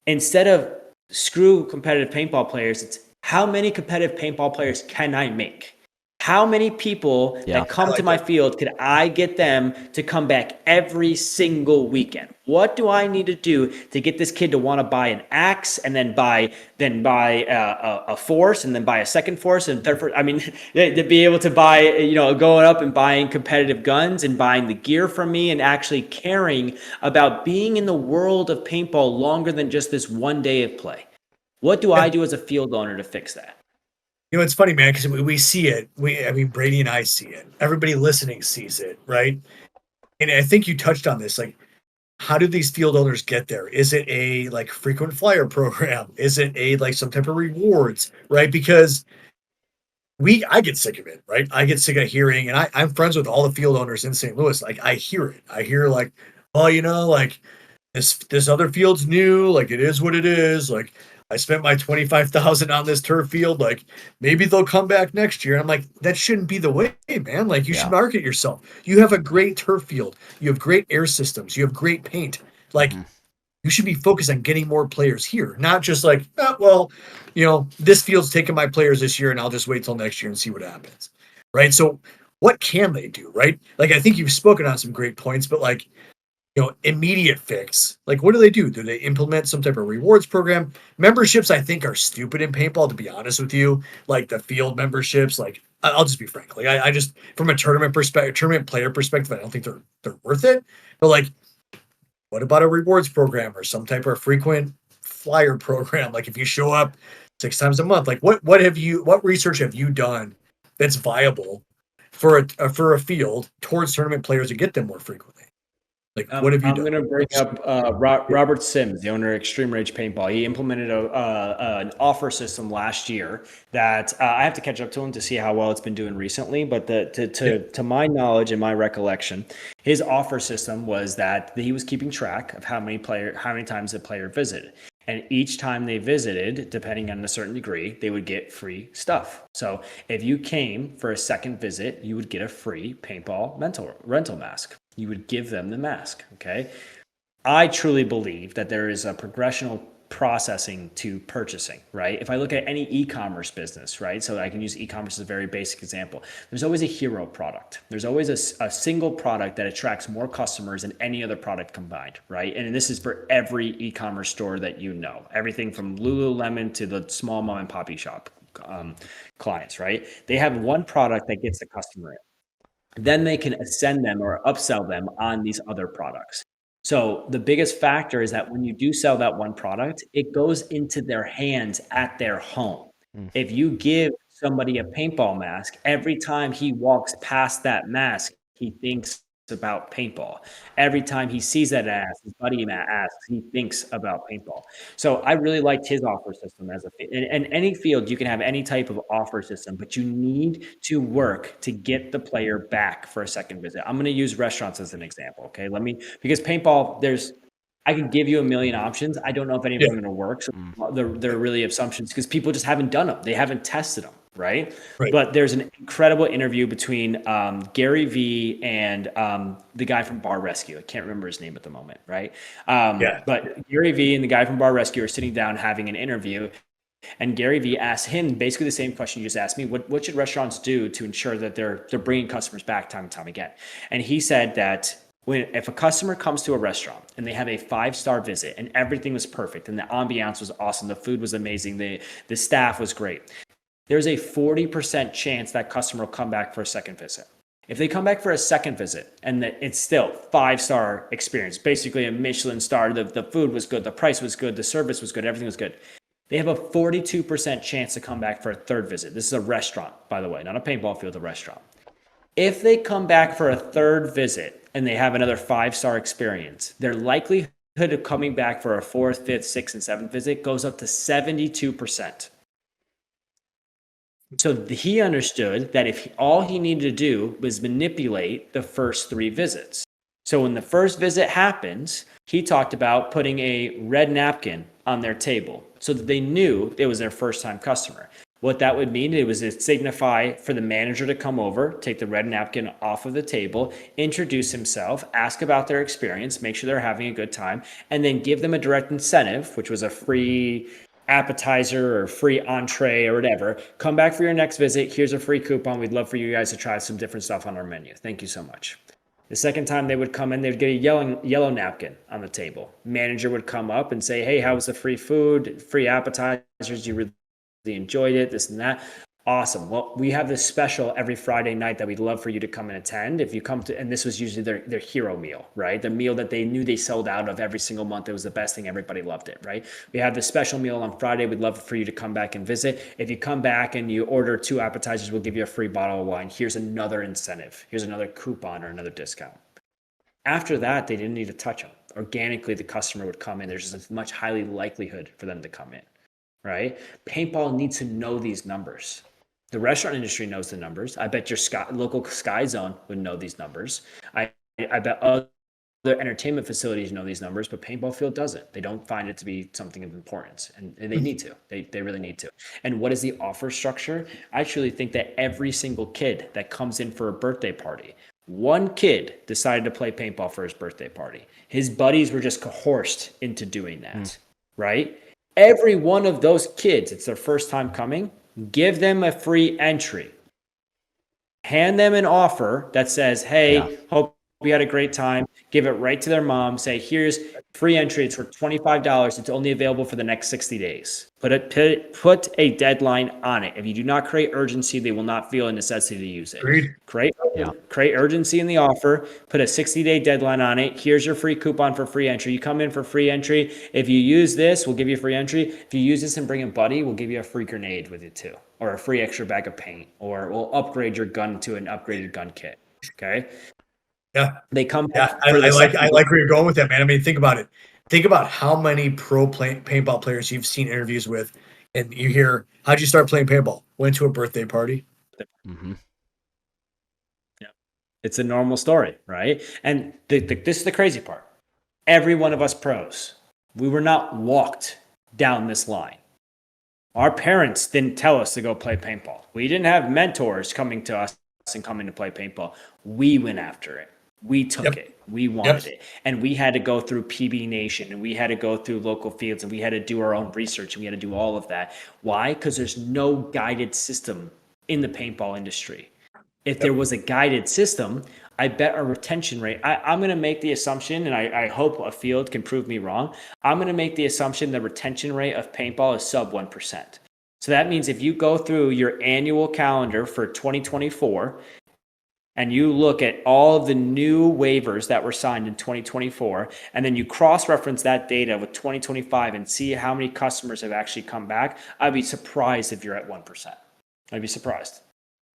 instead of screw competitive paintball players, it's how many competitive paintball players can I make? How many people Yeah. that come I like to my that. field could I get them to come back every single weekend? What do I need to do to get this kid to want to buy an axe and then buy a force and then buy a second force and third force? I mean, to be able to buy, going up and buying competitive guns and buying the gear from me and actually caring about being in the world of paintball longer than just this one day of play. What do Yeah. I do as a field owner to fix that? It's funny, man, because we see it. I mean, Brady and I see it. Everybody listening sees it, right? And I think you touched on this. Like, how do these field owners get there? Is it a like frequent flyer program? Is it a like some type of rewards, right? Because I get sick of it, right? I get sick of hearing, and I'm friends with all the field owners in St. Louis. Like, I hear it. I hear like, oh, like this other field's new. Like, it is what it is. Like, I spent my 25,000 on this turf field. Like, maybe they'll come back next year. And I'm like, that shouldn't be the way, man. Like, you should Yeah. market yourself. You have a great turf field. You have great air systems. You have great paint. Like, Mhm. you should be focused on getting more players here, not just like, oh, well, this field's taking my players this year, and I'll just wait till next year and see what happens, right? So, what can they do, right? Like, I think you've spoken on some great points, but like, immediate fix. Like, what do they do? Do they implement some type of rewards program? Memberships, I think, are stupid in paintball, to be honest with you. Like the field memberships, like I'll just be frank. Like, I just from a tournament player perspective, I don't think they're worth it. But like, what about a rewards program or some type of frequent flyer program? Like, if you show up 6 times a month, like what research have you done that's viable for a field towards tournament players to get them more frequently? Like, what have you I'm done? going to bring up Robert Sims, the owner of Extreme Rage Paintball. He implemented an offer system last year that I have to catch up to him to see how well it's been doing recently. But to my knowledge and my recollection, his offer system was that he was keeping track of how many times the player visited. And each time they visited, depending on a certain degree, they would get free stuff. So if you came for a second visit, you would get a free paintball rental mask. You would give them the mask. Okay. I truly believe that there is a progressional processing to purchasing, right? If I look at any e-commerce business, right? So I can use e-commerce as a very basic example. There's always a hero product. There's always a single product that attracts more customers than any other product combined, right? And this is for every e-commerce store that everything from Lululemon to the small mom and poppy shop clients, right? They have one product that gets the customer in. Then they can ascend them or upsell them on these other products. So the biggest factor is that when you do sell that one product, it goes into their hands at their home. Mm. If you give somebody a paintball mask, every time he walks past that mask, he thinks about paintball. Every time he sees that ass, his buddy asks, he thinks about paintball. So I really liked his offer system and any field you can have any type of offer system, but you need to work to get the player back for a second visit. I'm going to use restaurants as an example. Okay. Because paintball, I can give you a million options. I don't know if any of them are going to work. So they're really assumptions because people just haven't done them. They haven't tested them. Right. But there's an incredible interview between Gary Vee and the guy from Bar Rescue. I can't remember his name at the moment. Right. But Gary Vee and the guy from Bar Rescue are sitting down having an interview. And Gary Vee asked him basically the same question you just asked me. What should restaurants do to ensure that they're bringing customers back time and time again? And he said that if a customer comes to a restaurant and they have a 5-star visit and everything was perfect and the ambiance was awesome, the food was amazing, the staff was great, there's a 40% chance that customer will come back for a second visit. If they come back for a second visit and it's still 5-star experience, basically a Michelin star, the food was good, the price was good, the service was good, everything was good, they have a 42% chance to come back for a third visit. This is a restaurant, by the way, not a paintball field, a restaurant. If they come back for a third visit and they have another 5-star experience, their likelihood of coming back for a 4th, 5th, 6th, and 7th visit goes up to 72%. So he understood that if all he needed to do was manipulate the first 3 visits. So when the first visit happens, he talked about putting a red napkin on their table so that they knew it was their first time customer. What that would mean, it was to signify for the manager to come over, take the red napkin off of the table, introduce himself, ask about their experience, make sure they're having a good time, and then give them a direct incentive, which was a free appetizer or free entree or whatever. Come back for your next visit. Here's a free coupon. We'd love for you guys to try some different stuff on our menu. Thank you so much. The second time they would come in, they'd get a yellow napkin on the table. Manager would come up and say, hey, how was the free food, free appetizers? You really enjoyed it, this and that. Awesome. Well, we have this special every Friday night that we'd love for you to come and attend. If you come to, and this was usually their hero meal, right? The meal that they knew they sold out of every single month. It was the best thing. Everybody loved it, right? We have this special meal on Friday. We'd love for you to come back and visit. If you come back and you order 2 appetizers, we'll give you a free bottle of wine. Here's another incentive. Here's another coupon or another discount. After that, they didn't need to touch them. Organically, the customer would come in. There's just a much highly likelihood for them to come in, right? Paintball needs to know these numbers. The restaurant industry knows the numbers. I bet your local Sky Zone would know these numbers. I bet other entertainment facilities know these numbers, but paintball field doesn't. They don't find it to be something of importance, and they need to. They really need to. And what is the offer structure? I actually think that every single kid that comes in for a birthday party, one kid decided to play paintball for his birthday party. His buddies were just coerced into doing that, right? Every one of those kids, it's their first time coming. Give them a free entry. Hand them an offer that says, hey, hope you had a great time. Give it right to their mom. Say, here's free entry. It's for $25. It's only available for the next 60 days. Put a deadline on it. If you do not create urgency, they will not feel a necessity to use it. Agreed. Create urgency in the offer. Put a 60-day deadline on it. Here's your free coupon for free entry. You come in for free entry. If you use this, we'll give you free entry. If you use this and bring a buddy, we'll give you a free grenade with it too, or a free extra bag of paint, or we'll upgrade your gun to an upgraded gun kit. Okay. Yeah. They come back. I like where you're going with that, man. I mean, think about it. Think about how many paintball players you've seen interviews with, and you hear, how'd you start playing paintball? Went to a birthday party. Mm-hmm. Yeah. It's a normal story, right? And this is the crazy part. Every one of us pros, we were not walked down this line. Our parents didn't tell us to go play paintball. We didn't have mentors coming to us and coming to play paintball. We went after it. We took it. We wanted it. And we had to go through PB Nation, and we had to go through local fields, and we had to do our own research, and we had to do all of that. Why? Because there's no guided system in the paintball industry. If there was a guided system, I bet our retention rate, I'm going to make the assumption, and I hope a field can prove me wrong. I'm going to make the assumption the retention rate of paintball is sub 1%. So that means if you go through your annual calendar for 2024, and you look at all of the new waivers that were signed in 2024, and then you cross-reference that data with 2025 and see how many customers have actually come back, I'd be surprised if you're at 1%. I'd be surprised,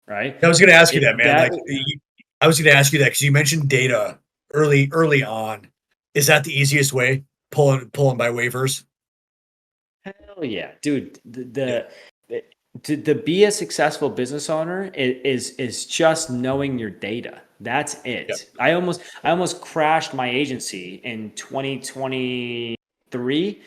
right? I was going to ask you that, man. I was going to ask you that because you mentioned data early on. Is that the easiest way, pulling by waivers? Hell yeah, dude. To be a successful business owner is just knowing your data. That's it. Yep. I almost crashed my agency in 2023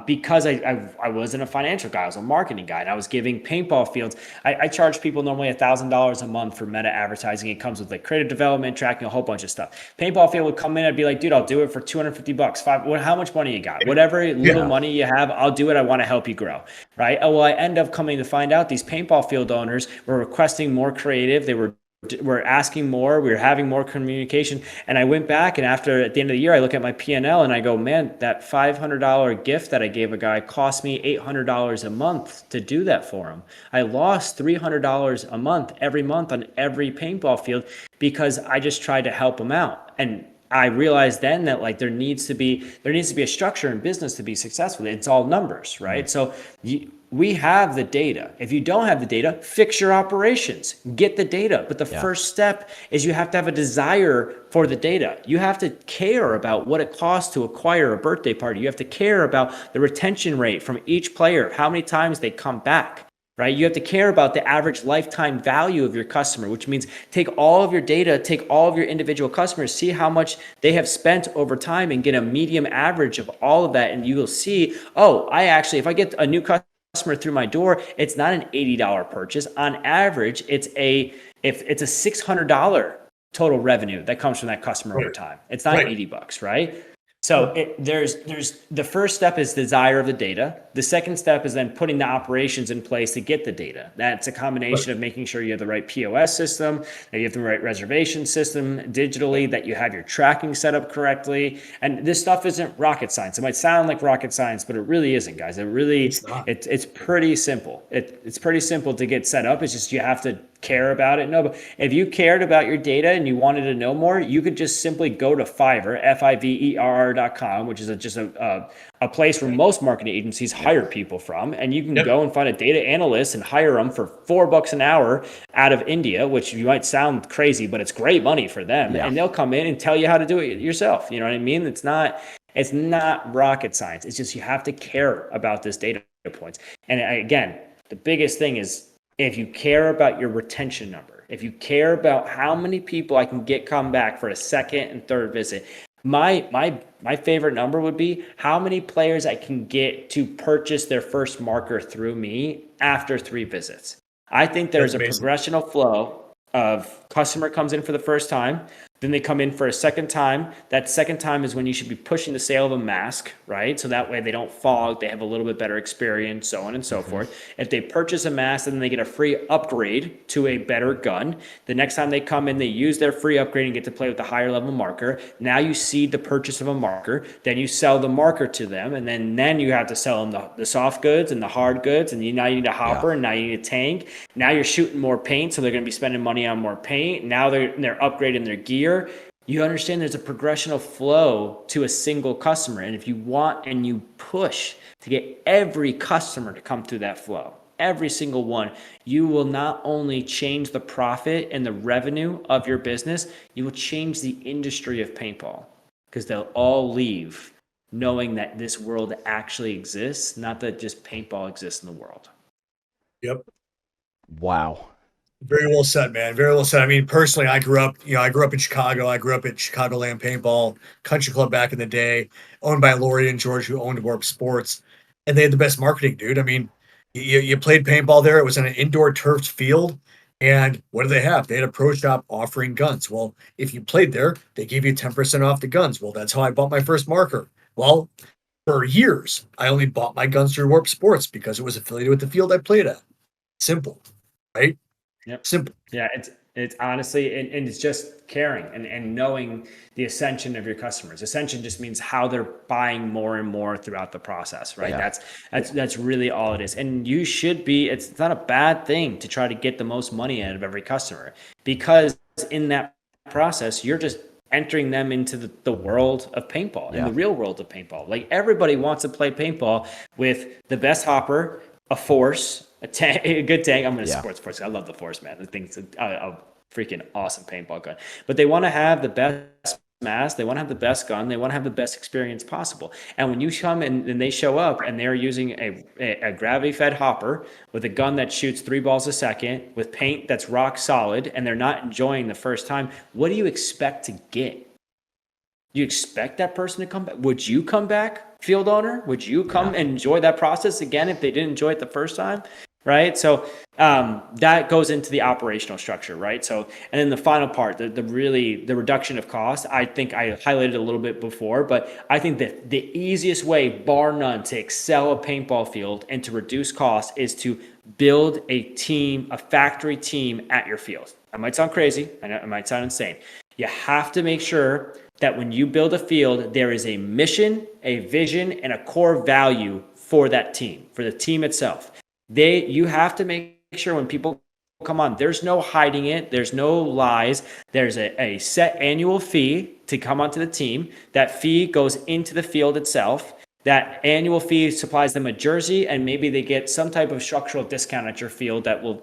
because I wasn't a financial guy. I was a marketing guy, and I was giving paintball fields. I charge people normally $1,000 a month for meta advertising. It comes with like creative development, tracking, a whole bunch of stuff. Paintball field would come in. I'd be like, dude, I'll do it for $250. How much money you got? Whatever little money you have, I'll do it. I want to help you grow, right? Oh, well, I end up coming to find out these paintball field owners were requesting more creative. They were we're asking more, we're having more communication. And I went back, and at the end of the year, I look at my P&L and I go, man, that $500 gift that I gave a guy cost me $800 a month to do that for him. I lost $300 a month every month on every paintball field because I just tried to help him out. And I realized then that like there needs to be a structure in business to be successful. It's all numbers, right? So we have the data. If you don't have the data, fix your operations, get the data. But the first step is you have to have a desire for the data. You have to care about what it costs to acquire a birthday party. You have to care about the retention rate from each player, how many times they come back. Right? You have to care about the average lifetime value of your customer, which means take all of your data, take all of your individual customers, see how much they have spent over time and get a medium average of all of that. And you will see, oh, if I get a new customer through my door, it's not an $80 purchase. On average, it's a $600 total revenue that comes from that customer over time. It's not $80, right? So there's the first step is desire of the data. The second step is then putting the operations in place to get the data. That's a combination of making sure you have the right POS system, that you have the right reservation system digitally, that you have your tracking set up correctly. And this stuff isn't rocket science. It might sound like rocket science, but it really isn't, guys. It's pretty simple. It's pretty simple to get set up. It's just you have to care about it. No, but if you cared about your data and you wanted to know more, you could just simply go to Fiverr, Fiverr.com, which is just a place where most marketing agencies hire people from, and you can go and find a data analyst and hire them for $4 an hour out of India, which you might sound crazy, but it's great money for them. And they'll come in and tell you how to do it yourself. You know what I mean? It's not rocket science. It's just you have to care about this data points. And again, the biggest thing is, if you care about your retention number, if you care about how many people I can get come back for a second and third visit, my favorite number would be how many players I can get to purchase their first marker through me after 3 visits. I think there's a progressional flow of customer comes in for the first time, then they come in for a second time. That second time is when you should be pushing the sale of a mask, right? So that way they don't fog, they have a little bit better experience, so on and so forth. If they purchase a mask, then they get a free upgrade to a better gun. The next time they come in, they use their free upgrade and get to play with a higher level marker. Now you seed the purchase of a marker, then you sell the marker to them, and then you have to sell them the soft goods and the hard goods, and now you need a hopper, and now you need a tank. Now you're shooting more paint, so they're going to be spending money on more paint. Now they're upgrading their gear. You understand there's a progressional flow to a single customer. And if you want and you push to get every customer to come through that flow, every single one, you will not only change the profit and the revenue of your business, you will change the industry of paintball, because they'll all leave knowing that this world actually exists, not that just paintball exists in the world. Yep. Wow. Very well said, man. Very well said. I mean, personally, I grew up in Chicago. I grew up at Chicagoland Paintball Country Club back in the day, owned by Lori and George, who owned Warp Sports, and they had the best marketing, dude. I mean, you played paintball there. It was on an indoor turfed field, and what did they have? They had a pro shop offering guns. Well, if you played there, they gave you 10% off the guns. Well, that's how I bought my first marker. Well, for years, I only bought my guns through Warp Sports because it was affiliated with the field I played at. Simple, right? Yep. Simple. Yeah, it's honestly, and it's just caring and knowing the ascension of your customers. Ascension just means how they're buying more and more throughout the process, right? Yeah. That's really all it is. And you should be, it's not a bad thing to try to get the most money out of every customer, because in that process, you're just entering them into the world of paintball, in the real world of paintball. Like, everybody wants to play paintball with the best hopper, a force, a good tank. I'm going to support Force. I love the Force, man. I think it's a freaking awesome paintball gun. But they want to have the best mask. They want to have the best gun. They want to have the best experience possible. And when you come and they show up and they're using a gravity-fed hopper with a gun that shoots 3 balls a second, with paint that's rock solid, and they're not enjoying the first time, what do you expect to get? Do you expect that person to come back? Would you come back, field owner? Would you come and enjoy that process again if they didn't enjoy it the first time? Right? So that goes into the operational structure, right? So, and then the final part, the reduction of cost, I think I highlighted a little bit before, but I think that the easiest way, bar none, to excel a paintball field and to reduce cost is to build a team, a factory team at your field. I might sound crazy. I know it might sound insane. You have to make sure that when you build a field, there is a mission, a vision, and a core value for that team, for the team itself. You have to make sure when people come on, there's no hiding it. There's no lies. There's a set annual fee to come onto the team. That fee goes into the field itself. That annual fee supplies them a jersey, and maybe they get some type of structural discount at your field that will,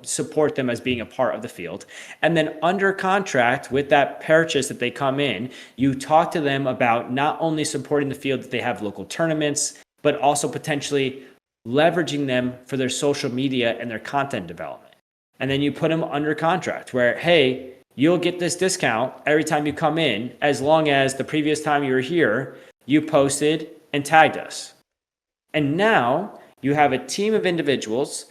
support them as being a part of the field. And then under contract with that purchase that they come in, you talk to them about not only supporting the field that they have local tournaments, but also potentially leveraging them for their social media and their content development. And then you put them under contract where, hey, you'll get this discount every time you come in, as long as the previous time you were here, you posted and tagged us. And now you have a team of individuals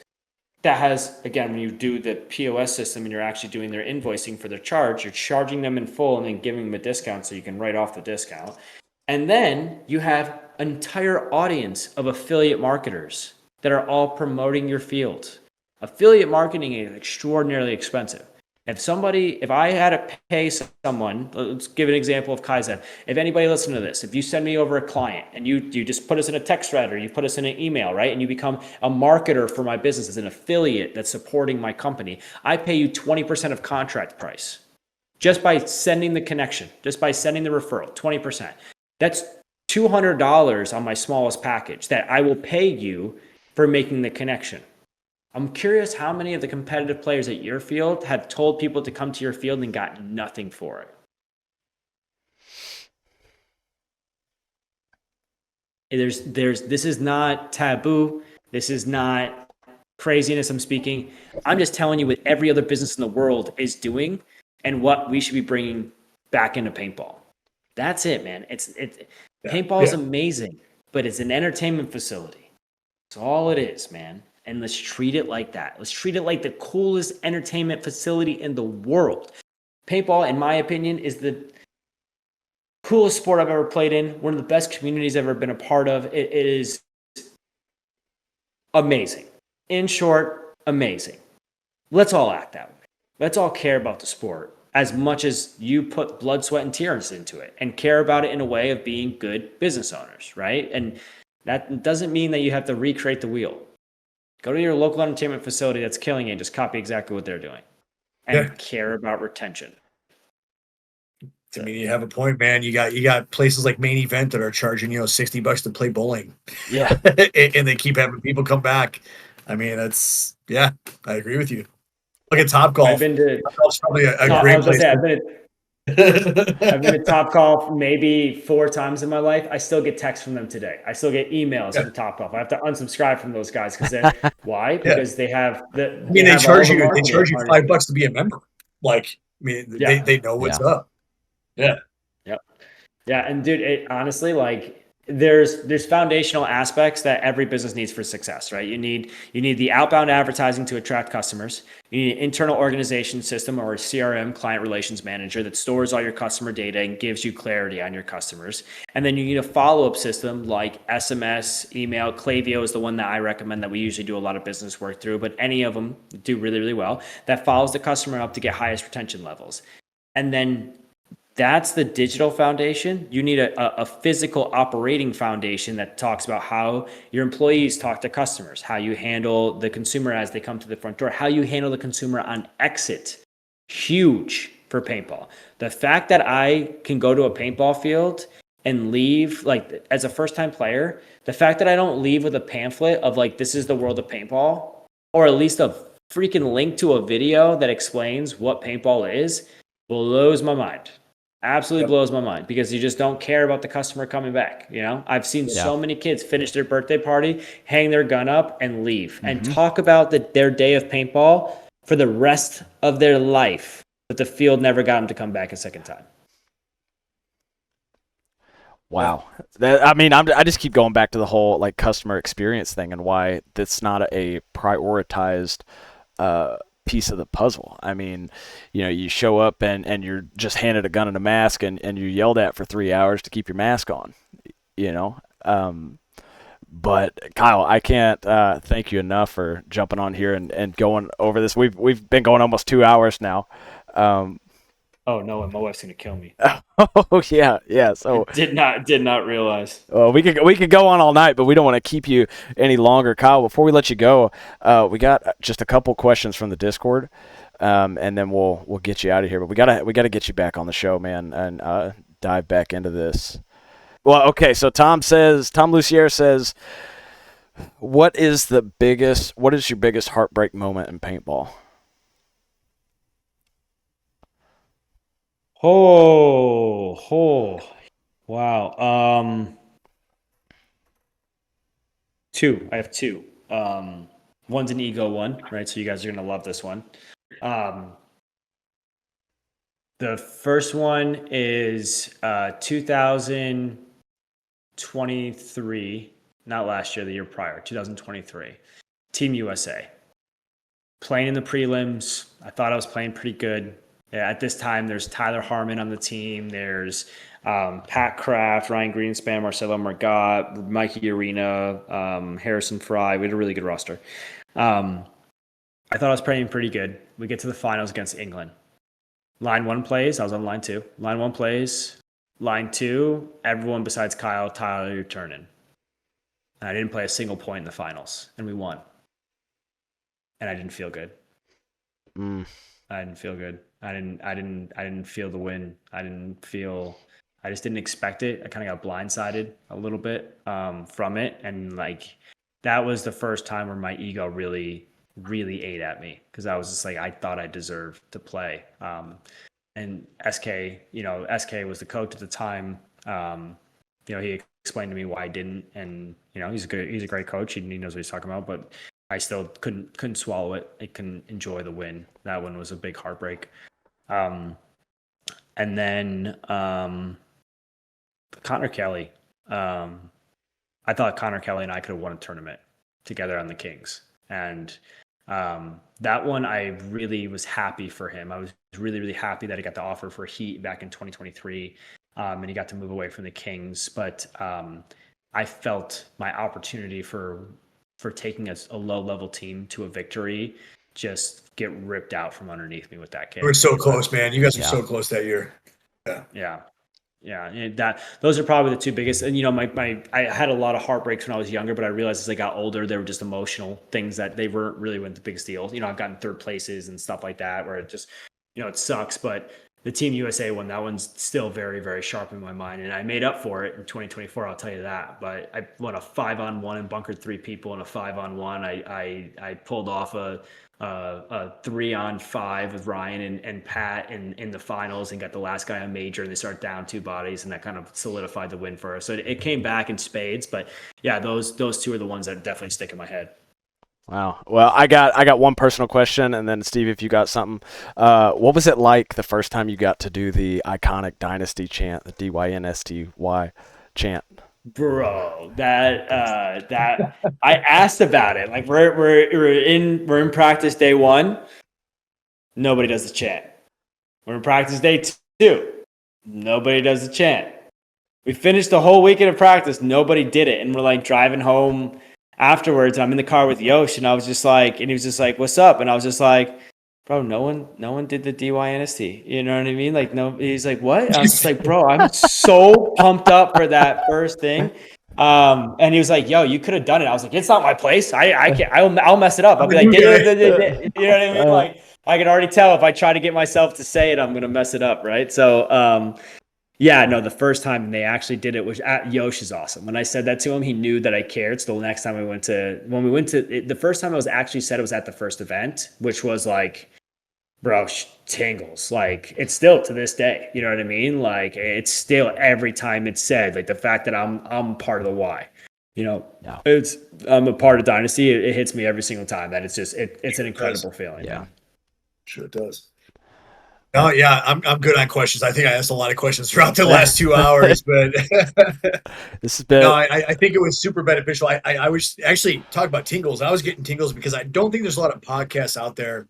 that has, again, when you do the POS system and you're actually doing their invoicing for their charge, you're charging them in full and then giving them a discount so you can write off the discount. And then you have an entire audience of affiliate marketers that are all promoting your field. Affiliate marketing is extraordinarily expensive. If I had to pay someone, let's give an example of Kaizen. If anybody listen to this, if you send me over a client and you just put us in a text thread or you put us in an email, right? And you become a marketer for my business as an affiliate that's supporting my company, I pay you 20% of contract price just by sending the connection, just by sending the referral, 20%. That's $200 on my smallest package that I will pay you for making the connection. I'm curious how many of the competitive players at your field have told people to come to your field and got nothing for it. This is not taboo. This is not craziness I'm speaking. I'm just telling you what every other business in the world is doing and what we should be bringing back into paintball. That's it, man. Paintball is amazing, but it's an entertainment facility. That's all it is, man. And let's treat it like that. Let's treat it like the coolest entertainment facility in the world. Paintball, in my opinion, is the coolest sport I've ever played in. One of the best communities I've ever been a part of. It is amazing. In short, amazing. Let's all act that way. Let's all care about the sport as much as you put blood, sweat, and tears into it and care about it in a way of being good business owners, right? And that doesn't mean that you have to recreate the wheel. Go to your local entertainment facility that's killing it and just copy exactly what they're doing and care about retention. I mean, you have a point, man. You got places like Main Event that are charging, $60 to play bowling. Yeah. And they keep having people come back. I mean, I agree with you. Look at Top Golf. I've been to That's probably a great place. I've been to Topgolf maybe 4 times in my life. I still get texts from them today. I still get emails from Topgolf. I have to unsubscribe from those guys because why? Because they have the. They charge you $5 to be a member. They know what's up. Yeah. Yep. Yeah, and dude, honestly, there's foundational aspects that every business needs for success, right? You need the outbound advertising to attract customers. You need an internal organization system or a CRM, client relations manager, that stores all your customer data and gives you clarity on your customers. And then you need a follow-up system like SMS, email. Klaviyo is the one that I recommend that we usually do a lot of business work through, but any of them do really, really well. That follows the customer up to get highest retention levels. And then that's the digital foundation. You need a physical operating foundation that talks about how your employees talk to customers, how you handle the consumer as they come to the front door, how you handle the consumer on exit. Huge for paintball. The fact that I can go to a paintball field and leave, as a first-time player, the fact that I don't leave with a pamphlet of this is the world of paintball, or at least a freaking link to a video that explains what paintball is, blows my mind. Absolutely blows my mind, because you just don't care about the customer coming back. I've seen so many kids finish their birthday party, hang their gun up, and leave and talk about their day of paintball for the rest of their life, but the field never got them to come back a second time. Wow. I just keep going back to the whole customer experience thing and why that's not a prioritized piece of the puzzle. I mean, you show up and you're just handed a gun and a mask and you're yelled at for 3 hours to keep your mask on, But Kyle, I can't thank you enough for jumping on here and going over this. We've been going almost 2 hours now. Oh no, my wife's gonna kill me. Oh yeah. So Did not realize. we could go on all night, but we don't want to keep you any longer. Kyle, before we let you go, we got just a couple questions from the Discord, and then we'll get you out of here. But we gotta get you back on the show, man, and dive back into this. Well, okay. So Tom Lucier says, what is your biggest heartbreak moment in paintball? Oh, wow. Two. I have two. One's an ego one, right? So you guys are gonna love this one. The first one is 2023, not last year, the year prior, 2023. Team USA. Playing in the prelims. I thought I was playing pretty good. Yeah, at this time, there's Tyler Harmon on the team. There's Pat Kraft, Ryan Greenspan, Marcelo Margot, Mikey Arena, Harrison Fry. We had a really good roster. I thought I was playing pretty good. We get to the finals against England. Line one plays. I was on line two. Line one plays. Line two, everyone besides Kyle, Tyler, you're turning. And I didn't play a single point in the finals, and we won. And I didn't feel good. I didn't feel good. I didn't feel the win. I just didn't expect it. I kind of got blindsided a little bit from it. And like, that was the first time where my ego really, really ate at me. Cause I was just like, I thought I deserved to play. And SK was the coach at the time. He explained to me why I didn't. And, he's a great coach. He knows what he's talking about, but I still couldn't swallow it. I couldn't enjoy the win. That one was a big heartbreak. And then Connor Kelly. I thought Connor Kelly and I could have won a tournament together on the Kings. And that one, I really was happy for him. I was really, really happy that he got the offer for Heat back in 2023. And he got to move away from the Kings. But I felt my opportunity for taking a low-level team to a victory just get ripped out from underneath me with that kid. We were so close, man. You guys were so close that year. Yeah. And those are probably the two biggest. And I had a lot of heartbreaks when I was younger, but I realized as I got older, they were just emotional things that they weren't really the biggest deal. I've gotten third places and stuff like that where it just, it sucks. But the Team USA one, that one's still very, very sharp in my mind. And I made up for it in 2024, I'll tell you that. But I won a 5-on-1 and bunkered 3 people in a 5-on-1. I pulled off a 3-on-5 with Ryan and Pat in the finals and got the last guy on major, and they started down 2 bodies, and that kind of solidified the win for us. So it came back in spades. But yeah, those two are the ones that definitely stick in my head. Wow. Well, I got one personal question, and then Steve, if you got something, what was it like the first time you got to do the iconic Dynasty chant, the DYNSTY chant? Bro, that I asked about it. Like we're in practice day 1, nobody does the chant. We're in practice day 2, nobody does the chant. We finished the whole weekend of practice, nobody did it, and we're like driving home. Afterwards, I'm in the car with Yosh, and I was just like, and he was just like, "What's up?" And I was just like, "Bro, no one did the DYNST." You know what I mean? Like, no. He's like, "What?" And I was just like, "Bro, I'm so pumped up for that first thing." And he was like, "Yo, you could have done it." I was like, "It's not my place. I can't. I'll mess it up. I'll be like, you know what I mean? Like, I can already tell if I try to get myself to say it, I'm gonna mess it up, right?" So, yeah, no, the first time they actually did it was at Yosh is awesome. When I said that to him, he knew that I cared. So the next time the first time I was actually said it was at the first event, which was like, bro, tingles. Like, it's still to this day, you know what I mean? Like, it's still every time it's said, like the fact that I'm part of the Y, I'm a part of Dynasty. It hits me every single time that it's an incredible feeling. Yeah. Sure it does. Oh yeah, I'm good on questions. I think I asked a lot of questions throughout the last 2 hours, but this has been. No, I think it was super beneficial. I was actually talking about tingles. I was getting tingles because I don't think there's a lot of podcasts out there,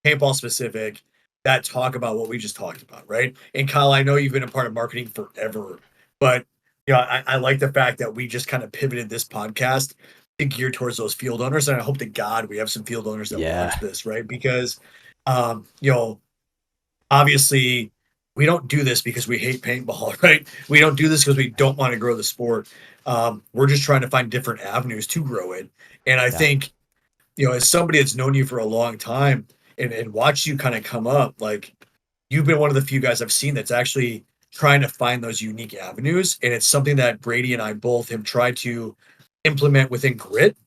paintball specific, that talk about what we just talked about, right? And Kyle, I know you've been a part of marketing forever, but I like the fact that we just kind of pivoted this podcast to gear towards those field owners, and I hope to God we have some field owners that watch this, right? Because, obviously we don't do this because we hate paintball, right? We don't do this because we don't want to grow the sport. We're just trying to find different avenues to grow it. And I think, as somebody that's known you for a long time and watched you kind of come up, like you've been one of the few guys I've seen that's actually trying to find those unique avenues. And it's something that Brady and I both have tried to implement within Grit.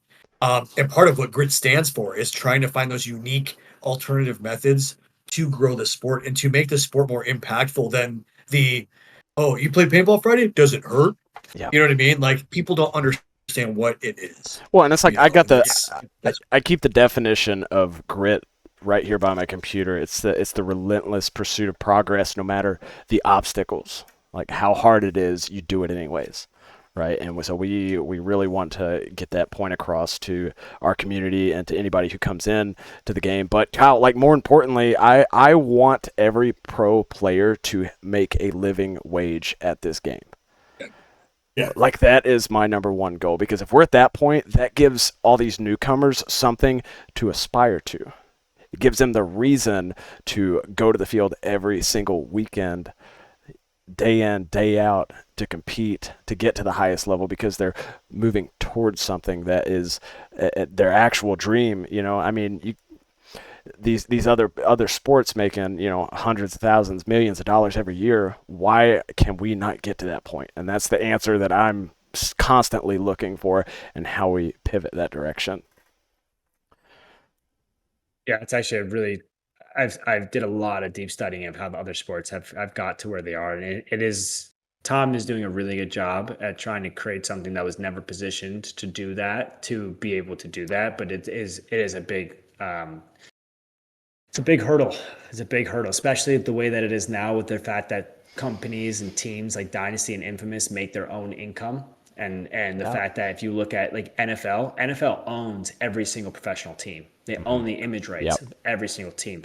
And part of what Grit stands for is trying to find those unique alternative methods to grow the sport and to make the sport more impactful than you play paintball Friday? Does it hurt? Yeah. You know what I mean? Like people don't understand what it is. Well, and it's like I keep the definition of Grit right here by my computer. It's the relentless pursuit of progress, no matter the obstacles. Like how hard it is, you do it anyways, right? And so we really want to get that point across to our community and to anybody who comes in to the game. But Kyle, like more importantly, I want every pro player to make a living wage at this game. Yeah. Like that is my number one goal, because if we're at that point, that gives all these newcomers something to aspire to. It gives them the reason to go to the field every single weekend, day in, day out, to compete, to get to the highest level, because they're moving towards something that is their actual dream. I mean, these other sports making, hundreds of thousands, millions of dollars every year. Why can we not get to that point? And that's the answer that I'm constantly looking for, and how we pivot that direction. Yeah, it's actually I've did a lot of deep studying of how the other sports have got to where they are, and it is Tom is doing a really good job at trying to create something that was never positioned to do that, to be able to do that. But it is a big it's a big hurdle. It's a big hurdle, especially the way that it is now, with the fact that companies and teams like Dynasty and Infamous make their own income. And the fact that if you look at like NFL owns every single professional team. They own the image rights of every single team.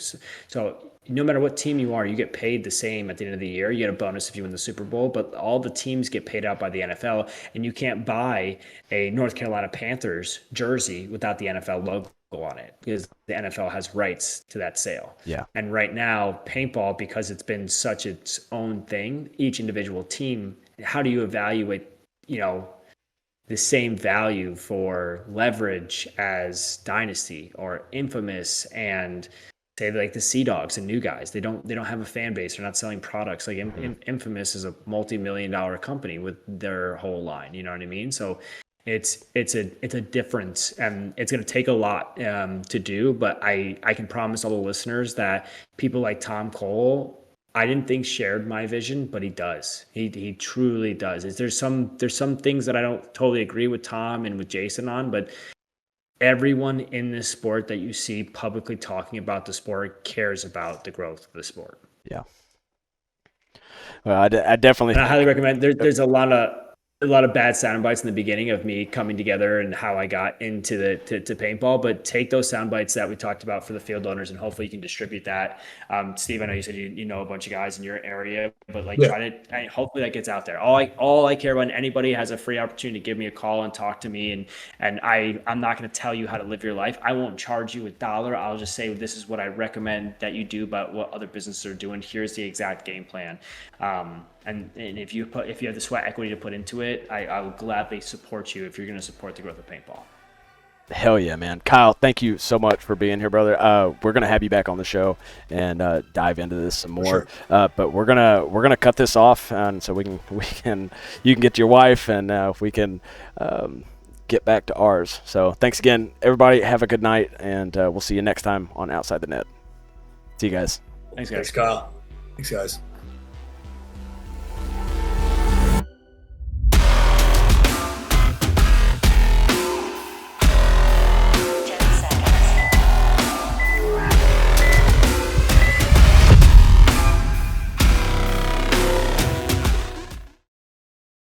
So no matter what team you are, you get paid the same at the end of the year. You get a bonus if you win the Super Bowl, but all the teams get paid out by the NFL, and you can't buy a North Carolina Panthers jersey without the NFL logo on it, because the NFL has rights to that sale. Yeah. And right now, paintball, because it's been such its own thing, each individual team, how do you evaluate the same value for leverage as Dynasty or Infamous and say like the Sea Dogs and New Guys? They don't have a fan base. They're not selling products. Like Infamous is a multi-million-dollar company with their whole line. You know what I mean? So it's a difference, and it's going to take a lot to do. But I can promise all the listeners that people like Tom Cole, I didn't think shared my vision, but he does. He truly does. There's some things that I don't totally agree with Tom and with Jason on, but everyone in this sport that you see publicly talking about the sport cares about the growth of the sport. Yeah. Well, I definitely. And I highly recommend. There's a lot of bad sound bites in the beginning of me coming together and how I got into to paintball, but take those sound bites that we talked about for the field owners, and hopefully you can distribute that. Steve, I know you said you know a bunch of guys in your area, but hopefully that gets out there. All I care about, and anybody has a free opportunity to give me a call and talk to me, and I'm not going to tell you how to live your life. I won't charge you $1. I'll just say, this is what I recommend that you do about what other businesses are doing. Here's the exact game plan. And if you have the sweat equity to put into it, I will gladly support you if you're going to support the growth of paintball. Hell yeah, man. Kyle, thank you so much for being here, brother. We're going to have you back on the show and dive into this some more. Sure. But we're going to cut this off, and so you can get to your wife, and we can get back to ours. So thanks again, everybody. Have a good night, and we'll see you next time on Outside the Net. See you guys. Thanks, guys. Thanks, Kyle. Thanks, guys.